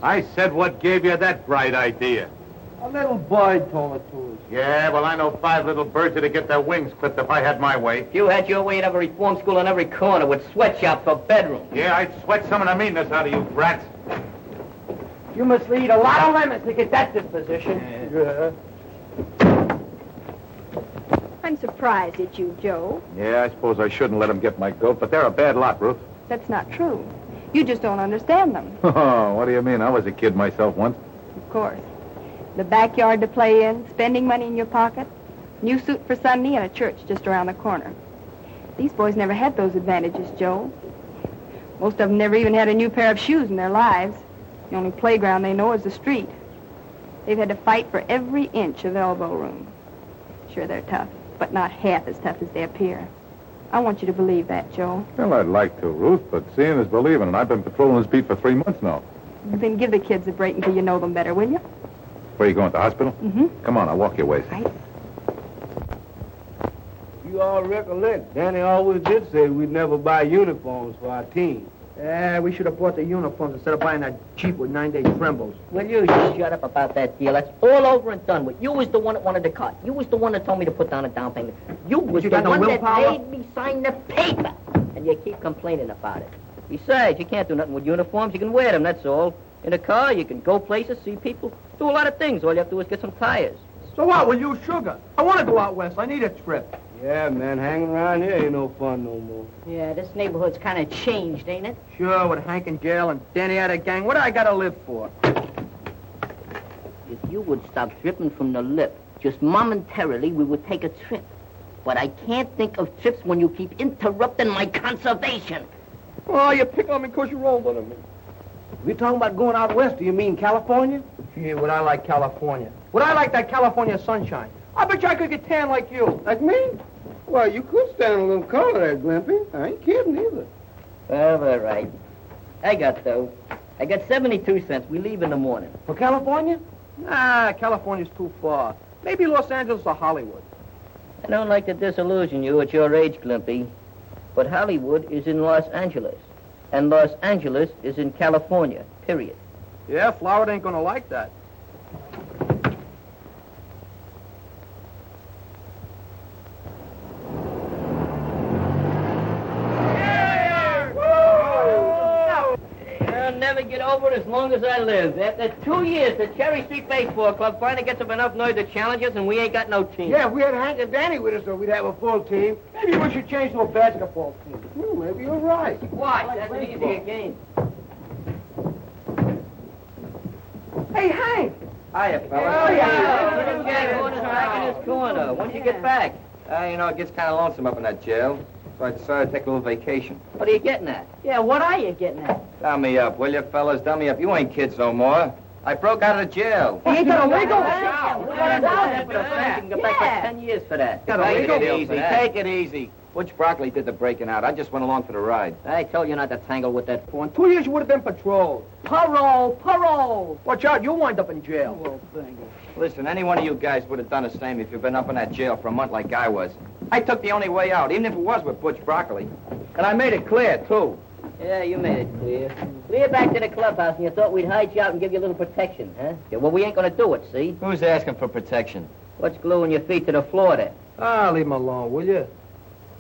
I said what gave you that bright idea? A little bird told it to us. Yeah, well, I know 5 little birds that'd get their wings clipped if I had my way. If you had your way, you'd have a reform school on every corner with sweatshops for bedrooms. Yeah, I'd sweat some of the meanness out of you brats. You must lead a lot of lemons to get that disposition. Yeah. I'm surprised at you, Joe. Yeah, I suppose I shouldn't let them get my goat, but they're a bad lot, Ruth. That's not true. You just don't understand them. Oh, what do you mean? I was a kid myself once. Of course. The backyard to play in, spending money in your pocket, new suit for Sunday, and a church just around the corner. These boys never had those advantages, Joe. Most of them never even had a new pair of shoes in their lives. The only playground they know is the street. They've had to fight for every inch of elbow room. Sure, they're tough, but not half as tough as they appear. I want you to believe that, Joe. Well, I'd like to, Ruth, but seeing is believing, and I've been patrolling this beat for 3 months now. Then give the kids a break until you know them better, will you? Where are you going, to the hospital? Mm-hmm. Come on, I'll walk your ways. Right. You all recollect, Danny always did say we'd never buy uniforms for our team. Yeah, we should have bought the uniforms instead of buying that Jeep with 9-day trembles. Will you shut up about that deal? That's all over and done with. You was the one that wanted to cut. You was the one that told me to put down a down payment. You was You the got no one that willpower? made me sign the paper. And you keep complaining about it. Besides, you can't do nothing with uniforms. You can wear them, that's all. In a car, you can go places, see people, do a lot of things. All you have to do is get some tires. So what? We'll use sugar. I want to go out west. I need a trip. Yeah, man, hanging around here ain't no fun no more. Yeah, this neighborhood's kind of changed, ain't it? Sure, with Hank in jail and Danny out of gang, what do I got to live for? If you would stop dripping from the lip, Just momentarily, we would take a trip. But I can't think of trips when you keep interrupting my conservation. Oh, you pick on me because you're older than me. We talking about going out west, do you mean California? Gee, would I like California? Would I like that California sunshine? I bet you I could get tan like you. Like me? Well, you could stand a little color there, Glimpy. I ain't kidding either. Well, all right. I got 72 cents. We leave in the morning. For California? Nah, California's too far. Maybe Los Angeles or Hollywood. I don't like to disillusion you at your age, Glimpy, but Hollywood is in Los Angeles, and Los Angeles is in California, period. Yeah, Florida ain't gonna like that. I'll never get over it as long as I live. After 2 years, the Cherry Street Baseball Club finally gets up enough nerve to challenge us, and we ain't got no team. Yeah, if we had Hank and Danny with us, so we'd have a full team. Maybe we should change to a basketball team. Well, maybe you're right. Why? That's an easier game. Hey, Hank! Hiya, fella. Oh, yeah. Jack Horner's back in his corner. When'd you get back? It gets kind of lonesome up in that jail. So I decided to take a little vacation. What are you getting at? Yeah, what are you getting at? Dumb me up, will you, fellas? Dumb me up. You ain't kids no more. I broke out of jail. He ain't got a legal You can go back for 10 years for that. Take it easy. Take it easy. Butch Broccoli did the breaking out. I just went along for the ride. I told you not to tangle with that For 2 years, you would have been patrolled. Parole! Watch out, you'll wind up in jail. Well, thank you. Listen, any one of you guys would have done the same if you'd been up in that jail for a month like I was. I took the only way out, even if it was with Butch Broccoli. And I made it clear, too. Yeah, you made it clear. We're back to the clubhouse, and you thought we'd hide you out and give you a little protection, huh? Yeah, well, we ain't gonna do it, see? Who's asking for protection? What's gluing your feet to the floor there? Ah, leave him alone, will you?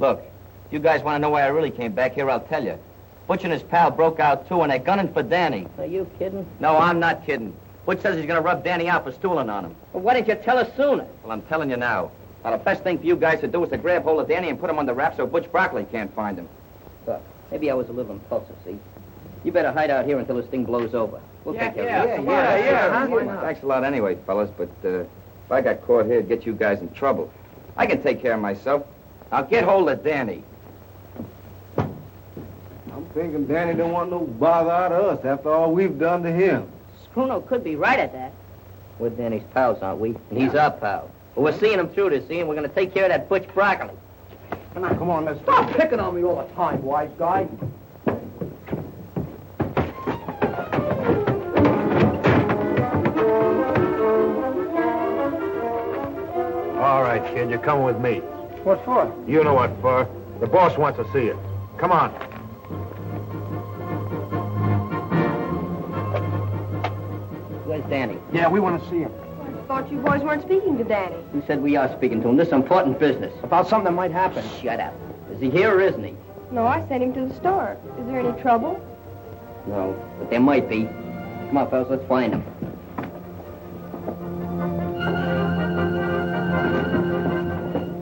Look, you guys want to know why I really came back here, I'll tell you. Butch and his pal broke out, too, and they're gunning for Danny. Are you kidding? No, I'm not kidding. Butch says he's going to rub Danny out for stooling on him. Well, why didn't you tell us sooner? Well, I'm telling you now. Now, the best thing for you guys to do is to grab hold of Danny and put him on the rap so Butch Broccoli can't find him. Look, maybe I was a little impulsive, see? You better hide out here until this thing blows over. We'll take care of it. Yeah. Thanks a lot anyway, fellas, but if I got caught here, it'd get you guys in trouble. I can take care of myself. I'll get hold of Danny. I'm thinking Danny don't want no bother out of us after all we've done to him. Bruno could be right at that. We're Danny's pals, aren't we? And he's our pal. Well, we're seeing him through this, see? And we're going to take care of that Butch Broccoli. Come on, let's stop picking on me all the time, wise guy. All right, kid, you're coming with me. What for? You know what for. The boss wants to see you. Come on. Where's Danny? Yeah, we want to see him. I thought you boys weren't speaking to Danny. Who said we are speaking to him? This is important business. About something that might happen. Shut up. Is he here or isn't he? No, I sent him to the store. Is there any trouble? No, but there might be. Come on, fellas, let's find him.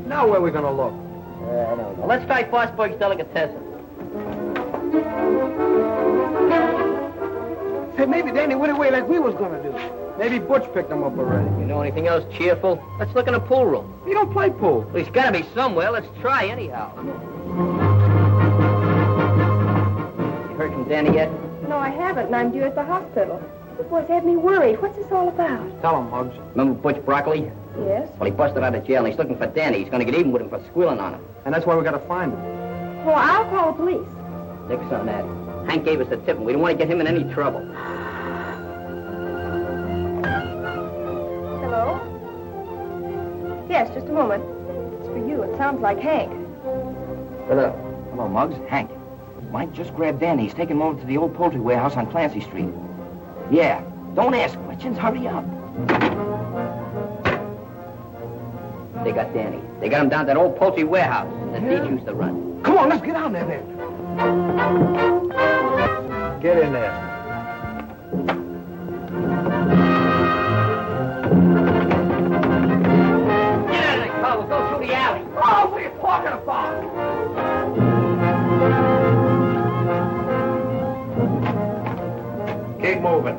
Now where are we going to look? I don't know. Let's try Fosburg's Delicatessen. Hey, maybe Danny went away like we was going to do. Maybe Butch picked him up already. You know anything else cheerful? Let's look in the pool room. He don't play pool. Well, he's got to be somewhere. Let's try anyhow. You heard from Danny yet? No, I haven't, and I'm due at the hospital. The boys have me worried. What's this all about? Tell him, Muggs. Remember Butch Broccoli? Yes? Well, he busted out of jail, and he's looking for Danny. He's going to get even with him for squealing on him. And that's why we got to find him. Well, I'll call the police. Nix on that. Hank gave us the tip, and we don't want to get him in any trouble. Hello? Yes, just a moment. It's for you. It sounds like Hank. Hello. Hello, Muggs. Hank. Mike, just grab Danny. He's taking him over to the old poultry warehouse on Clancy Street. Yeah. Don't ask questions. Hurry up. They got Danny. They got him down at that old poultry warehouse that Deech used to run. Come on, let's get down there then. Get in there. Get out of the car. We'll go through the alley. Oh, what are you talking about? Keep moving.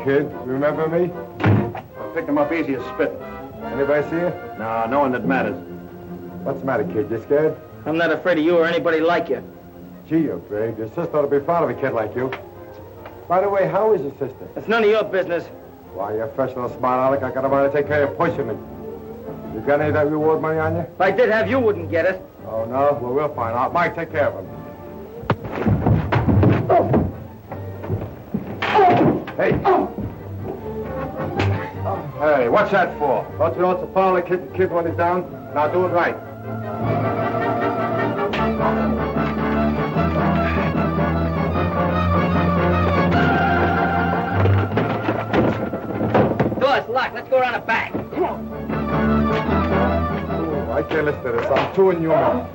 kid. You remember me? I picked him up easy as spit. Anybody see you? No, no one that matters. What's the matter, kid? You scared? I'm not afraid of you or anybody like you. Gee, you're brave. Your sister ought to be proud of a kid like you. By the way, how is your sister? It's none of your business. Why, you're fresh and smart, Alec. I got a mind to take care of pushing me. You got any of that reward money on you? If I did have, you wouldn't get it. Oh, no? Well, we'll find out. Mike, take care of him. Hey. Hey, what's that for? Don't you know it's a foul to kick the kid when he's down? Now do it right. Door's locked. Let's go around the back. Come on. Oh, I can't listen to this. I'm too inhuman.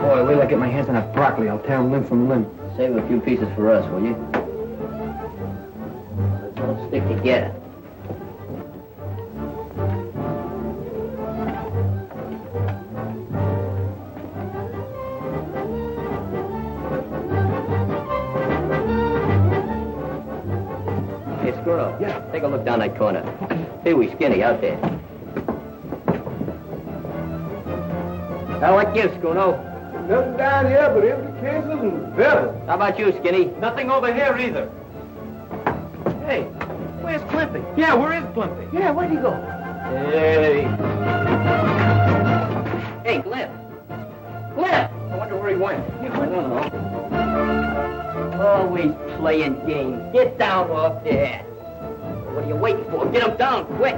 Boy, wait till I get my hands on that broccoli. I'll tear him limb from limb. Save a few pieces for us, will you? Let's all stick together. Hey, Squirrel. Yeah. Take a look down that corner. Pee Wee Skinny out there. Now, what gives, Scuno? Nothing down here but empty cases and fellas. How about you, Skinny? Nothing over here either. Hey, where's Climpy? Yeah, where is Glimpy? Yeah, where'd he go? Hey. Hey, Glimp. Glimp! I wonder where he went. I don't know. Always playing games. Get down off there. What are you waiting for? Get him down, quick.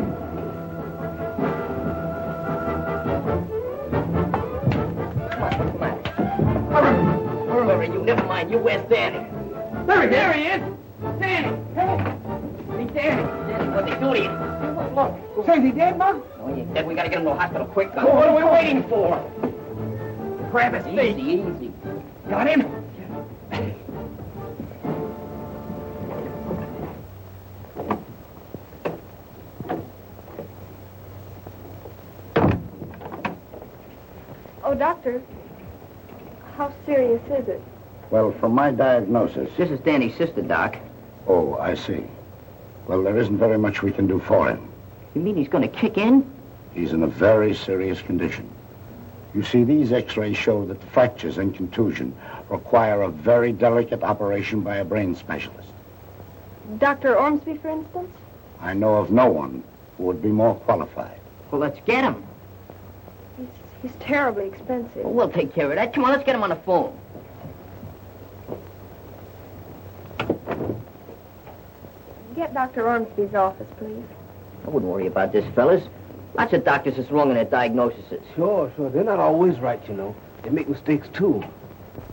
Come on, come on. Where are you? Never mind. You, where's Danny? There he is. Danny. Hey, Danny. Danny, what they do to you? Look, say, is he dead, Mug? Oh, he's dead. We gotta get him to the hospital quick. Well, what are we waiting for? Grab his feet. Easy, easy. Got him? Oh, doctor, how serious is it? Well, from my diagnosis... This is Danny's sister, Doc. Oh, I see. Well, there isn't very much we can do for him. You mean he's gonna kick in? He's in a very serious condition. You see, these x-rays show that the fractures and contusion require a very delicate operation by a brain specialist. Dr. Ormsby, for instance? I know of no one who would be more qualified. Well, let's get him. He's terribly expensive. Well, we'll take care of that. Come on, let's get him on the phone. Get Dr. Ormsby's office, please. I wouldn't worry about this, fellas. Lots of doctors is wrong in their diagnoses. Sure. They're not always right, you know. They make mistakes, too.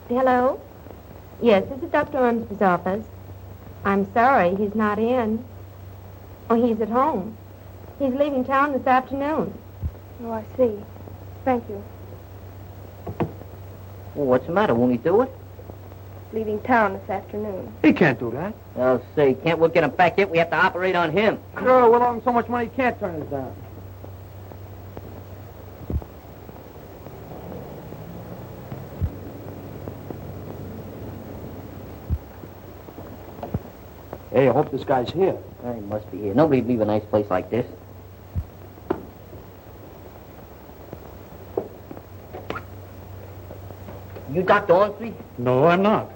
Hello? Yes, this is Dr. Ormsby's office. I'm sorry, he's not in. Oh, he's at home. He's leaving town this afternoon. Oh, I see. Thank you. Well, what's the matter? Won't he do it? Leaving town this afternoon. He can't do that. I'll say, can't we get him back yet? We have to operate on him. Sure, we'll owe him so much money he can't turn us down. Hey, I hope this guy's here. Oh, he must be here. Nobody'd leave a nice place like this. You Dr. Ormsby? No, I'm not.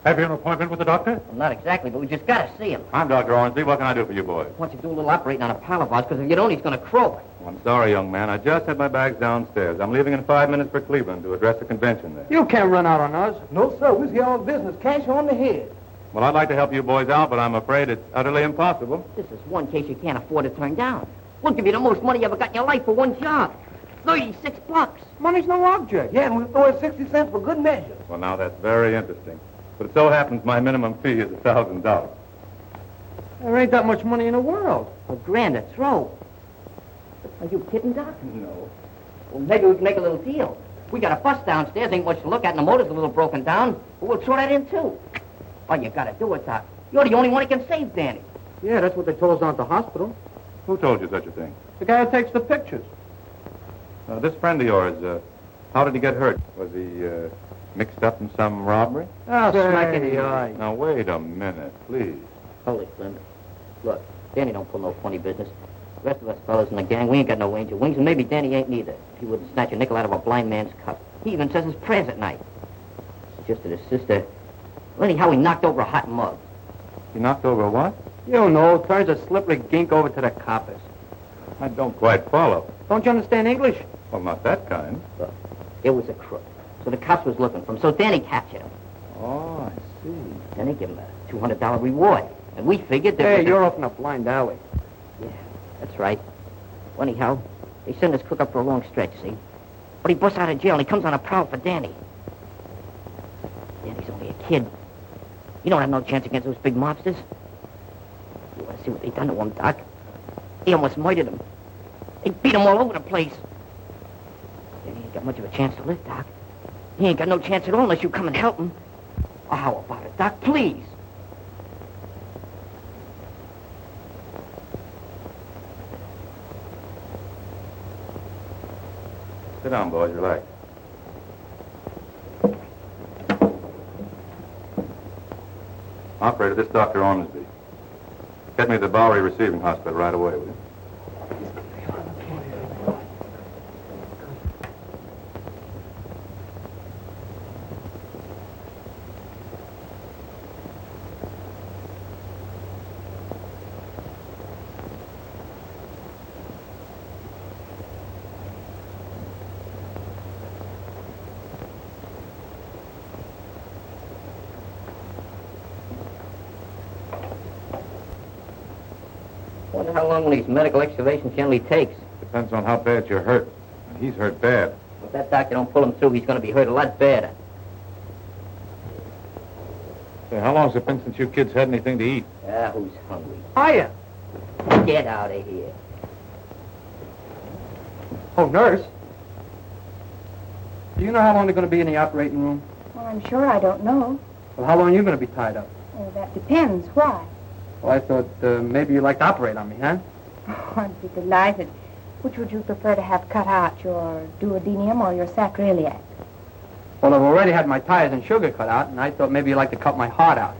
Have you an appointment with the doctor? Well, not exactly, but we just gotta see him. I'm Dr. Ormsby. What can I do for you boys? I want you to do a little operating on a pal of ours, because if you don't, he's gonna croak. Oh, I'm sorry, young man. I just had my bags downstairs. I'm leaving in 5 minutes for Cleveland to address the convention there. You can't run out on us. No, sir. We're here on business. Cash on the head. Well, I'd like to help you boys out, but I'm afraid it's utterly impossible. This is one case you can't afford to turn down. We'll give you the most money you ever got in your life for one job. $36. Money's no object. Yeah, and we'll throw it 60 cents for good measure. Well, now, that's very interesting. But it so happens my minimum fee is $1,000. There ain't that much money in the world. $1,000 a throw. Are you kidding, Doc? No. Well, maybe we can make a little deal. We got a bus downstairs, ain't much to look at, and the motor's a little broken down, but we'll throw that in, too. Oh, you gotta do it, Doc. You're the only one that can save Danny. Yeah, that's what they told us down at the hospital. Who told you such a thing? The guy who takes the pictures. This friend of yours, how did he get hurt? Was he mixed up in some robbery? Oh, smack in the eye. Now, wait a minute, please. Holy Clement. Look, Danny don't pull no funny business. The rest of us fellas in the gang, we ain't got no angel wings, and maybe Danny ain't neither. He wouldn't snatch a nickel out of a blind man's cup. He even says his prayers at night. Just to his sister. Well, anyhow, he knocked over a hot mug. He knocked over what? You don't know. Turns a slippery gink over to the coppers. I don't quite follow. Don't you understand English? Well, not that kind. Look, it was a crook. So the cops was looking for him, so Danny captured him. Oh, I see. Then they give him a $200 reward. And we figured that... Hey, you're off in a blind alley. Yeah, that's right. Well, anyhow, they send this crook up for a long stretch, see? But he busts out of jail and he comes on a prowl for Danny. Danny's only a kid. He don't have no chance against those big mobsters. You want to see what they done to him, Doc? They almost murdered him. They beat him all over the place. Danny ain't got much of a chance to live, Doc. He ain't got no chance at all unless you come and help him. Oh, how about it, Doc? Please. Sit down, boys. Relax. Operator, this Dr. Ormsby. Get me to the Bowery Receiving Hospital right away, will you? Wonder how long one of these medical excavations generally takes. Depends on how bad you're hurt. He's hurt bad. If that doctor don't pull him through, he's going to be hurt a lot badder. Say, how long's it been since you kids had anything to eat? Ah, who's hungry? Hiya. Get out of here. Oh, nurse. Do you know how long they're going to be in the operating room? Well, I'm sure I don't know. Well, how long are you going to be tied up? Oh, that depends. Why? Well, I thought maybe you'd like to operate on me, huh? Oh, I'd be delighted. Which would you prefer to have cut out, your duodenum or your sacroiliac? Well, I've already had my tires and sugar cut out, and I thought maybe you'd like to cut my heart out.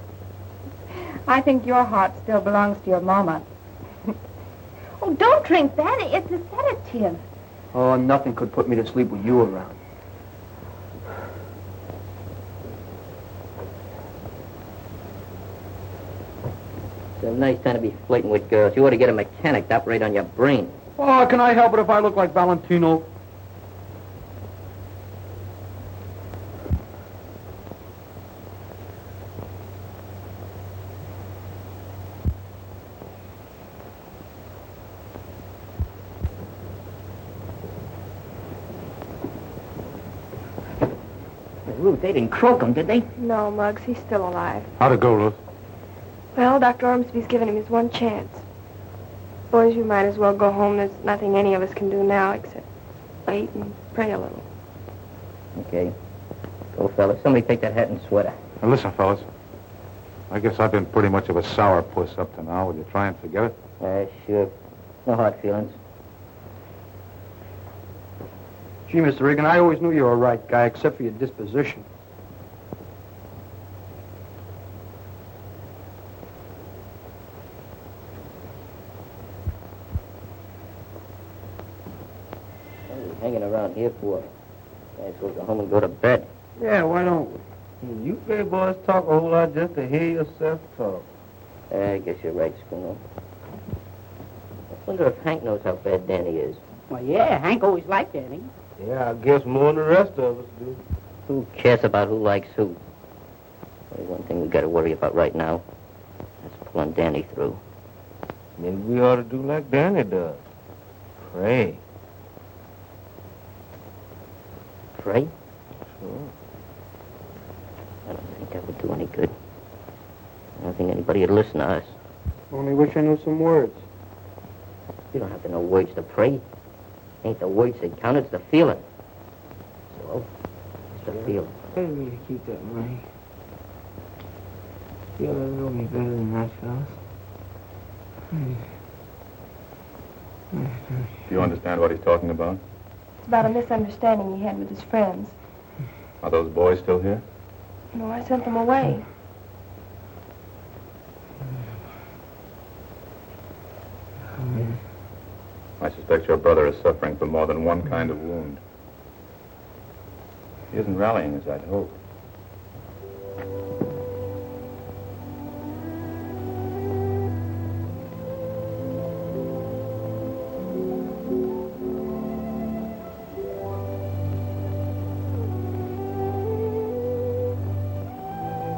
I think your heart still belongs to your mama. Oh, don't drink that. It's a sedative. Oh, nothing could put me to sleep with you around. It's a nice time to be flirting with girls. You ought to get a mechanic to operate on your brain. Oh, can I help it if I look like Valentino? Ruth, they didn't croak him, did they? No, Muggs, he's still alive. How'd it go, Ruth? Well, Dr. Ormsby's given him his one chance. Boys, you might as well go home. There's nothing any of us can do now except wait and pray a little. Okay. Go, fellas. Somebody take that hat and sweater. Now, listen, fellas. I guess I've been pretty much of a sourpuss up to now. Will you try and forget it? Sure. No hard feelings. Gee, Mr. Regan, I always knew you were a right guy, except for your disposition. What are you hanging around here for? Might as well go home and go to bed. Yeah, why don't we? You big boys talk a whole lot just to hear yourself talk. I guess you're right, Schooner. I wonder if Hank knows how bad Danny is. Well, yeah, Hank always liked Danny. Yeah, I guess more than the rest of us do. Who cares about who likes who? Only one thing we got to worry about right now. That's pulling Danny through. Maybe we ought to do like Danny does. Pray. Pray? Sure. I don't think that would do any good. I don't think anybody would listen to us. Only wish I knew some words. You don't have to know words to pray. Ain't the words that count, it's the feeling. So, it's the feeling. I didn't mean to keep that money. You ought to know me better than that, fellas. Do you understand what he's talking about? It's about a misunderstanding he had with his friends. Are those boys still here? No, I sent them away. I suspect your brother is suffering from more than one kind of wound. He isn't rallying as I'd hoped.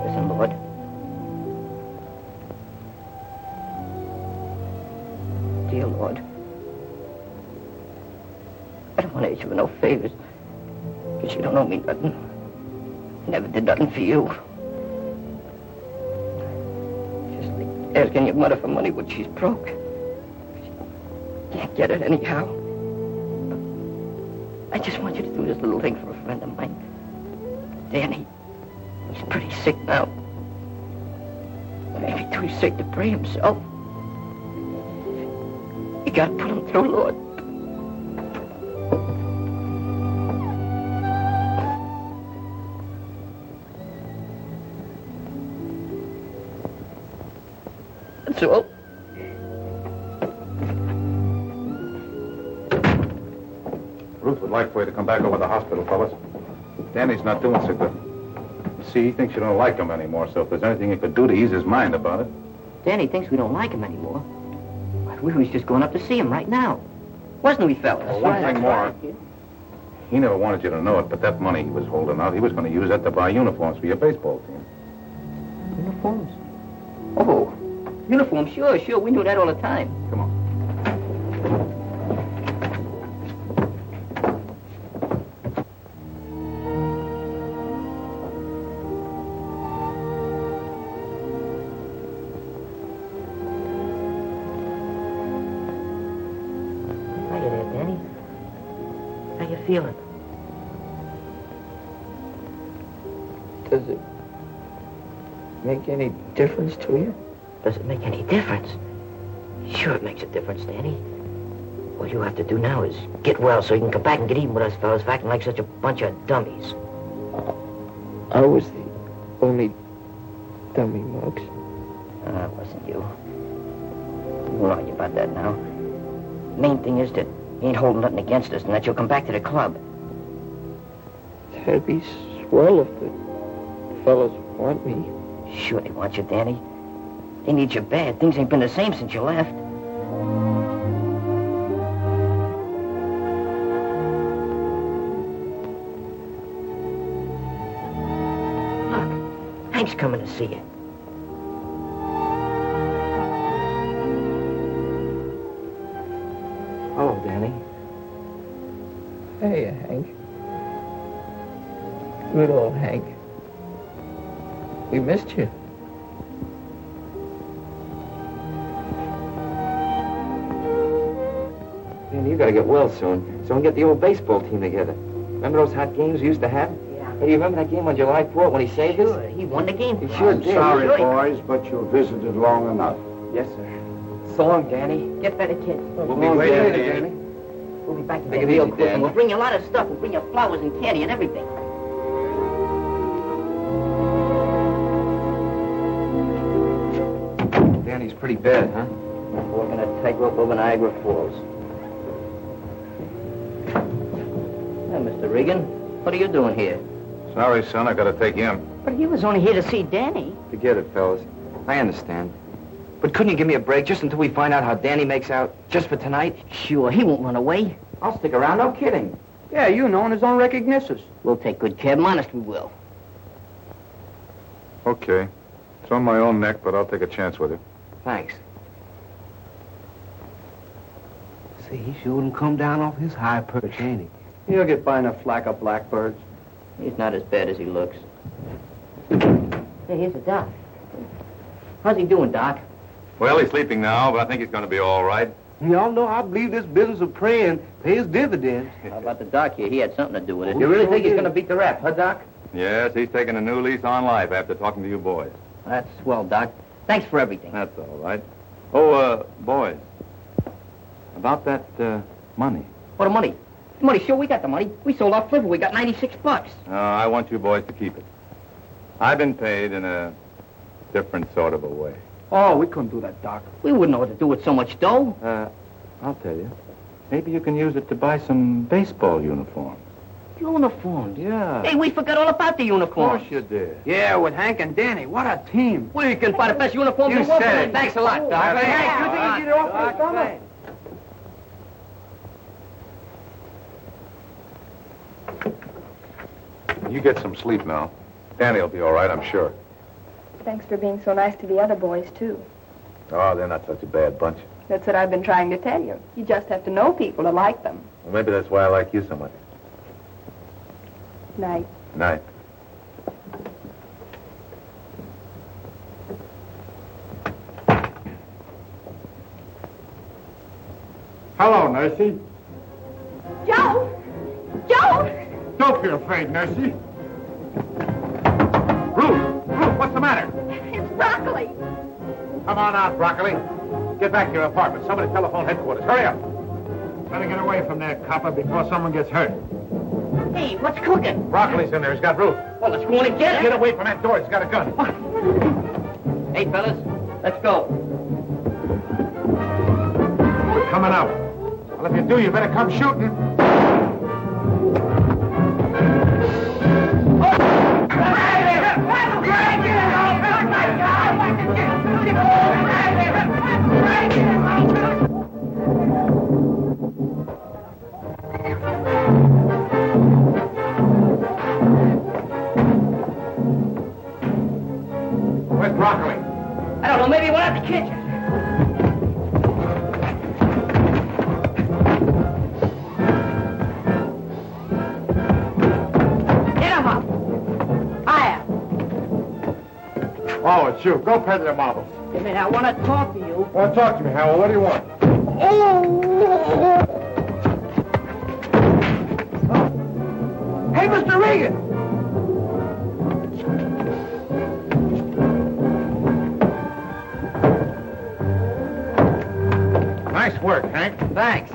Listen, Lord. Dear Lord. I don't want to ask you for no favors. Because you don't owe me nothing. I never did nothing for you. Just like asking your mother for money when she's broke. She can't get it anyhow. I just want you to do this little thing for a friend of mine. Danny. He's pretty sick now. Maybe too sick to pray himself. You gotta put him through, Lord. That's all. Ruth would like for you to come back over to the hospital, fellas. Danny's not doing so good. You see, he thinks you don't like him anymore, so if there's anything you could do to ease his mind about it. Danny thinks we don't like him anymore. We was just going up to see him right now. Wasn't we, fellas? Well, one thing more. He never wanted you to know it, but that money he was holding out, he was going to use that to buy uniforms for your baseball team. Uniforms? Oh, uniforms, sure. We knew that all the time. Come on. Hiya there, Danny. How you feeling? Does it make any difference to you? Does it make any difference? Sure it makes a difference, Danny. All you have to do now is get well so you can come back and get even with us fellas for acting like such a bunch of dummies. I was the only dummy, Muggs. It wasn't you. We won't argue about that now. Main thing is that you ain't holding nothing against us and that you'll come back to the club. That'd be swell if the fellas want me. Sure they want you, Danny. They need you bad. Things ain't been the same since you left. Look, Hank's coming to see you. Hello, Danny. Hey, Hank. Good old Hank. We missed you. Danny, you gotta get well soon, so we can get the old baseball team together. Remember those hot games we used to have? Yeah. Hey, do you remember that game on July 4th when he saved us? Sure, he won the game. He sure I'm did. sorry, Sure. boys, but you visited long enough. Yes, sir. So long, Danny. Get better, kid. We'll be waiting, Danny. We'll be back Take again it real easy, quick, Dan. and we'll bring you a lot of stuff. We'll bring you flowers and candy and everything. Danny's pretty bad, huh? Walking a tightrope over Niagara Falls. Now, Mr. Regan, what are you doing here? Sorry, son, I got to take you in. But he was only here to see Danny. Forget it, fellas. I understand. But couldn't you give me a break just until we find out how Danny makes out? Just for tonight? Sure, he won't run away. I'll stick around, no kidding. Yeah, you know, on his own recognitions. We'll take good care of him, honest we will. Okay. It's on my own neck, but I'll take a chance with you. Thanks. See, he sure wouldn't come down off his high perch, ain't he? He'll get by in a flock of blackbirds. He's not as bad as he looks. Hey, here's the doc. How's he doing, Doc? Well, he's sleeping now, but I think he's going to be all right. Y'all know I believe this business of praying pays dividends. How about the doc here? He had something to do with it. You really think he's gonna beat the rap, huh, Doc? Yes, he's taking a new lease on life after talking to you boys. That's swell, Doc. Thanks for everything. That's all right. Oh, boys. About that, money. What the money? The money, sure, we got the money. We sold our flipper. We got $96. I want you boys to keep it. I've been paid in a different sort of a way. Oh, we couldn't do that, Doc. We wouldn't know what to do with so much dough. I'll tell you. Maybe you can use it to buy some baseball uniforms. Uniforms? Yeah. Hey, we forgot all about the Of uniforms. course you did. Yeah, with Hank and Danny. What a team. We can buy the best uniforms You in the world. said it. Thanks a lot, Doc. Hey, Hank, you think you get it off for the summer? You get some sleep now. Danny will be all right, I'm sure. Thanks for being so nice to the other boys, too. Oh, they're not such a bad bunch. That's what I've been trying to tell you. You just have to know people to like them. Well, maybe that's why I like you so much. Night. Night. Hello, Nursey. Joe! Joe! Don't be afraid, Nursey. Ruth, what's the matter? It's broccoli. Come on out, Broccoli. Get back to your apartment. Somebody telephone headquarters. Hurry up. Better get away from there, copper, before someone gets hurt. Hey, what's cooking? Broccoli's in there. He's got Ruth. Well, let's go in and get it. Get away from that door. He's got a gun. Hey, fellas, let's go. We're coming out. Well, if you do, you better come shooting. Where's Broccoli? I don't know, maybe we're at the kitchen. Get him up. Hiya. Oh, it's you. Go peddle the marbles. Wait a minute, I want to talk to you. Well, talk to me, Howell. What do you want? Hey, Mr. Regan! Nice work, Hank. Thanks.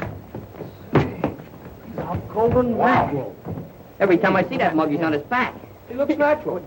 Golden Wow. Every time I see that mug, he's on his back. He looks natural.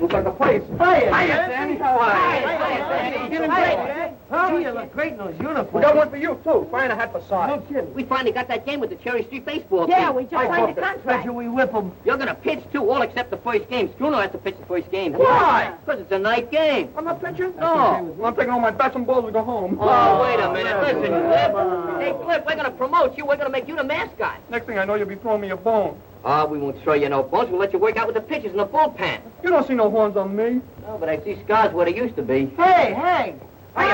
Looks like a place. Hiya, Danny. How are you? Hiya, Danny. Feeling great, huh? You look great in those uniforms. We got one for you, too. Find a hat for size. No kidding. We finally got that game with the Cherry Street baseball Yeah, team. we just signed the contract. We whip them. You're going to pitch, too, all except the first game. Struno has to pitch the first game. Why? Because it's a night game. I'm not pitching? No. Well, I'm taking all my bats and balls to go home. Oh, wait a minute. Listen, Cliff. Hey, Cliff, we're going to promote you. We're going to make you the mascot. Next thing I know, you'll be throwing me a bone. We won't throw you no bones. We'll let you work out with the pitchers in the bullpen. You don't see no horns on me. No, but I see scars where they used to be. Hey, Hank! Hiya,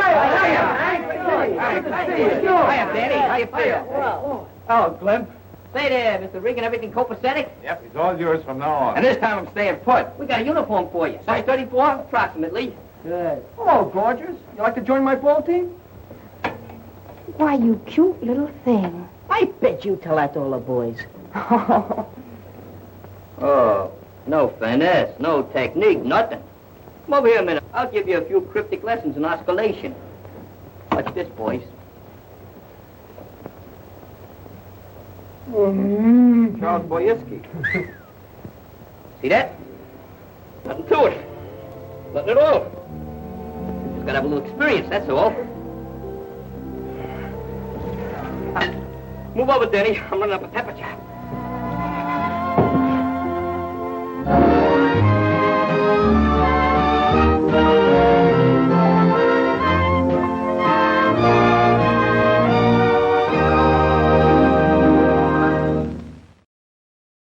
Danny. How you feel? Oh, Glenn. Say there, Mr. Regan, everything copacetic? Yep, he's all yours from now on. And this time I'm staying put. We got a uniform for you. Size 34, approximately. Good. Hello, gorgeous. You like to join my ball team? Why, you cute little thing. I bet you tell that to all the boys. Oh, no finesse, no technique, nothing. Come over here a minute. I'll give you a few cryptic lessons in osculation. Watch this, boys. Charles Boyetsky. See that? Nothing to it. Nothing at all. Just gotta have a little experience, that's all. Move over, Danny. I'm running up a pepper trap.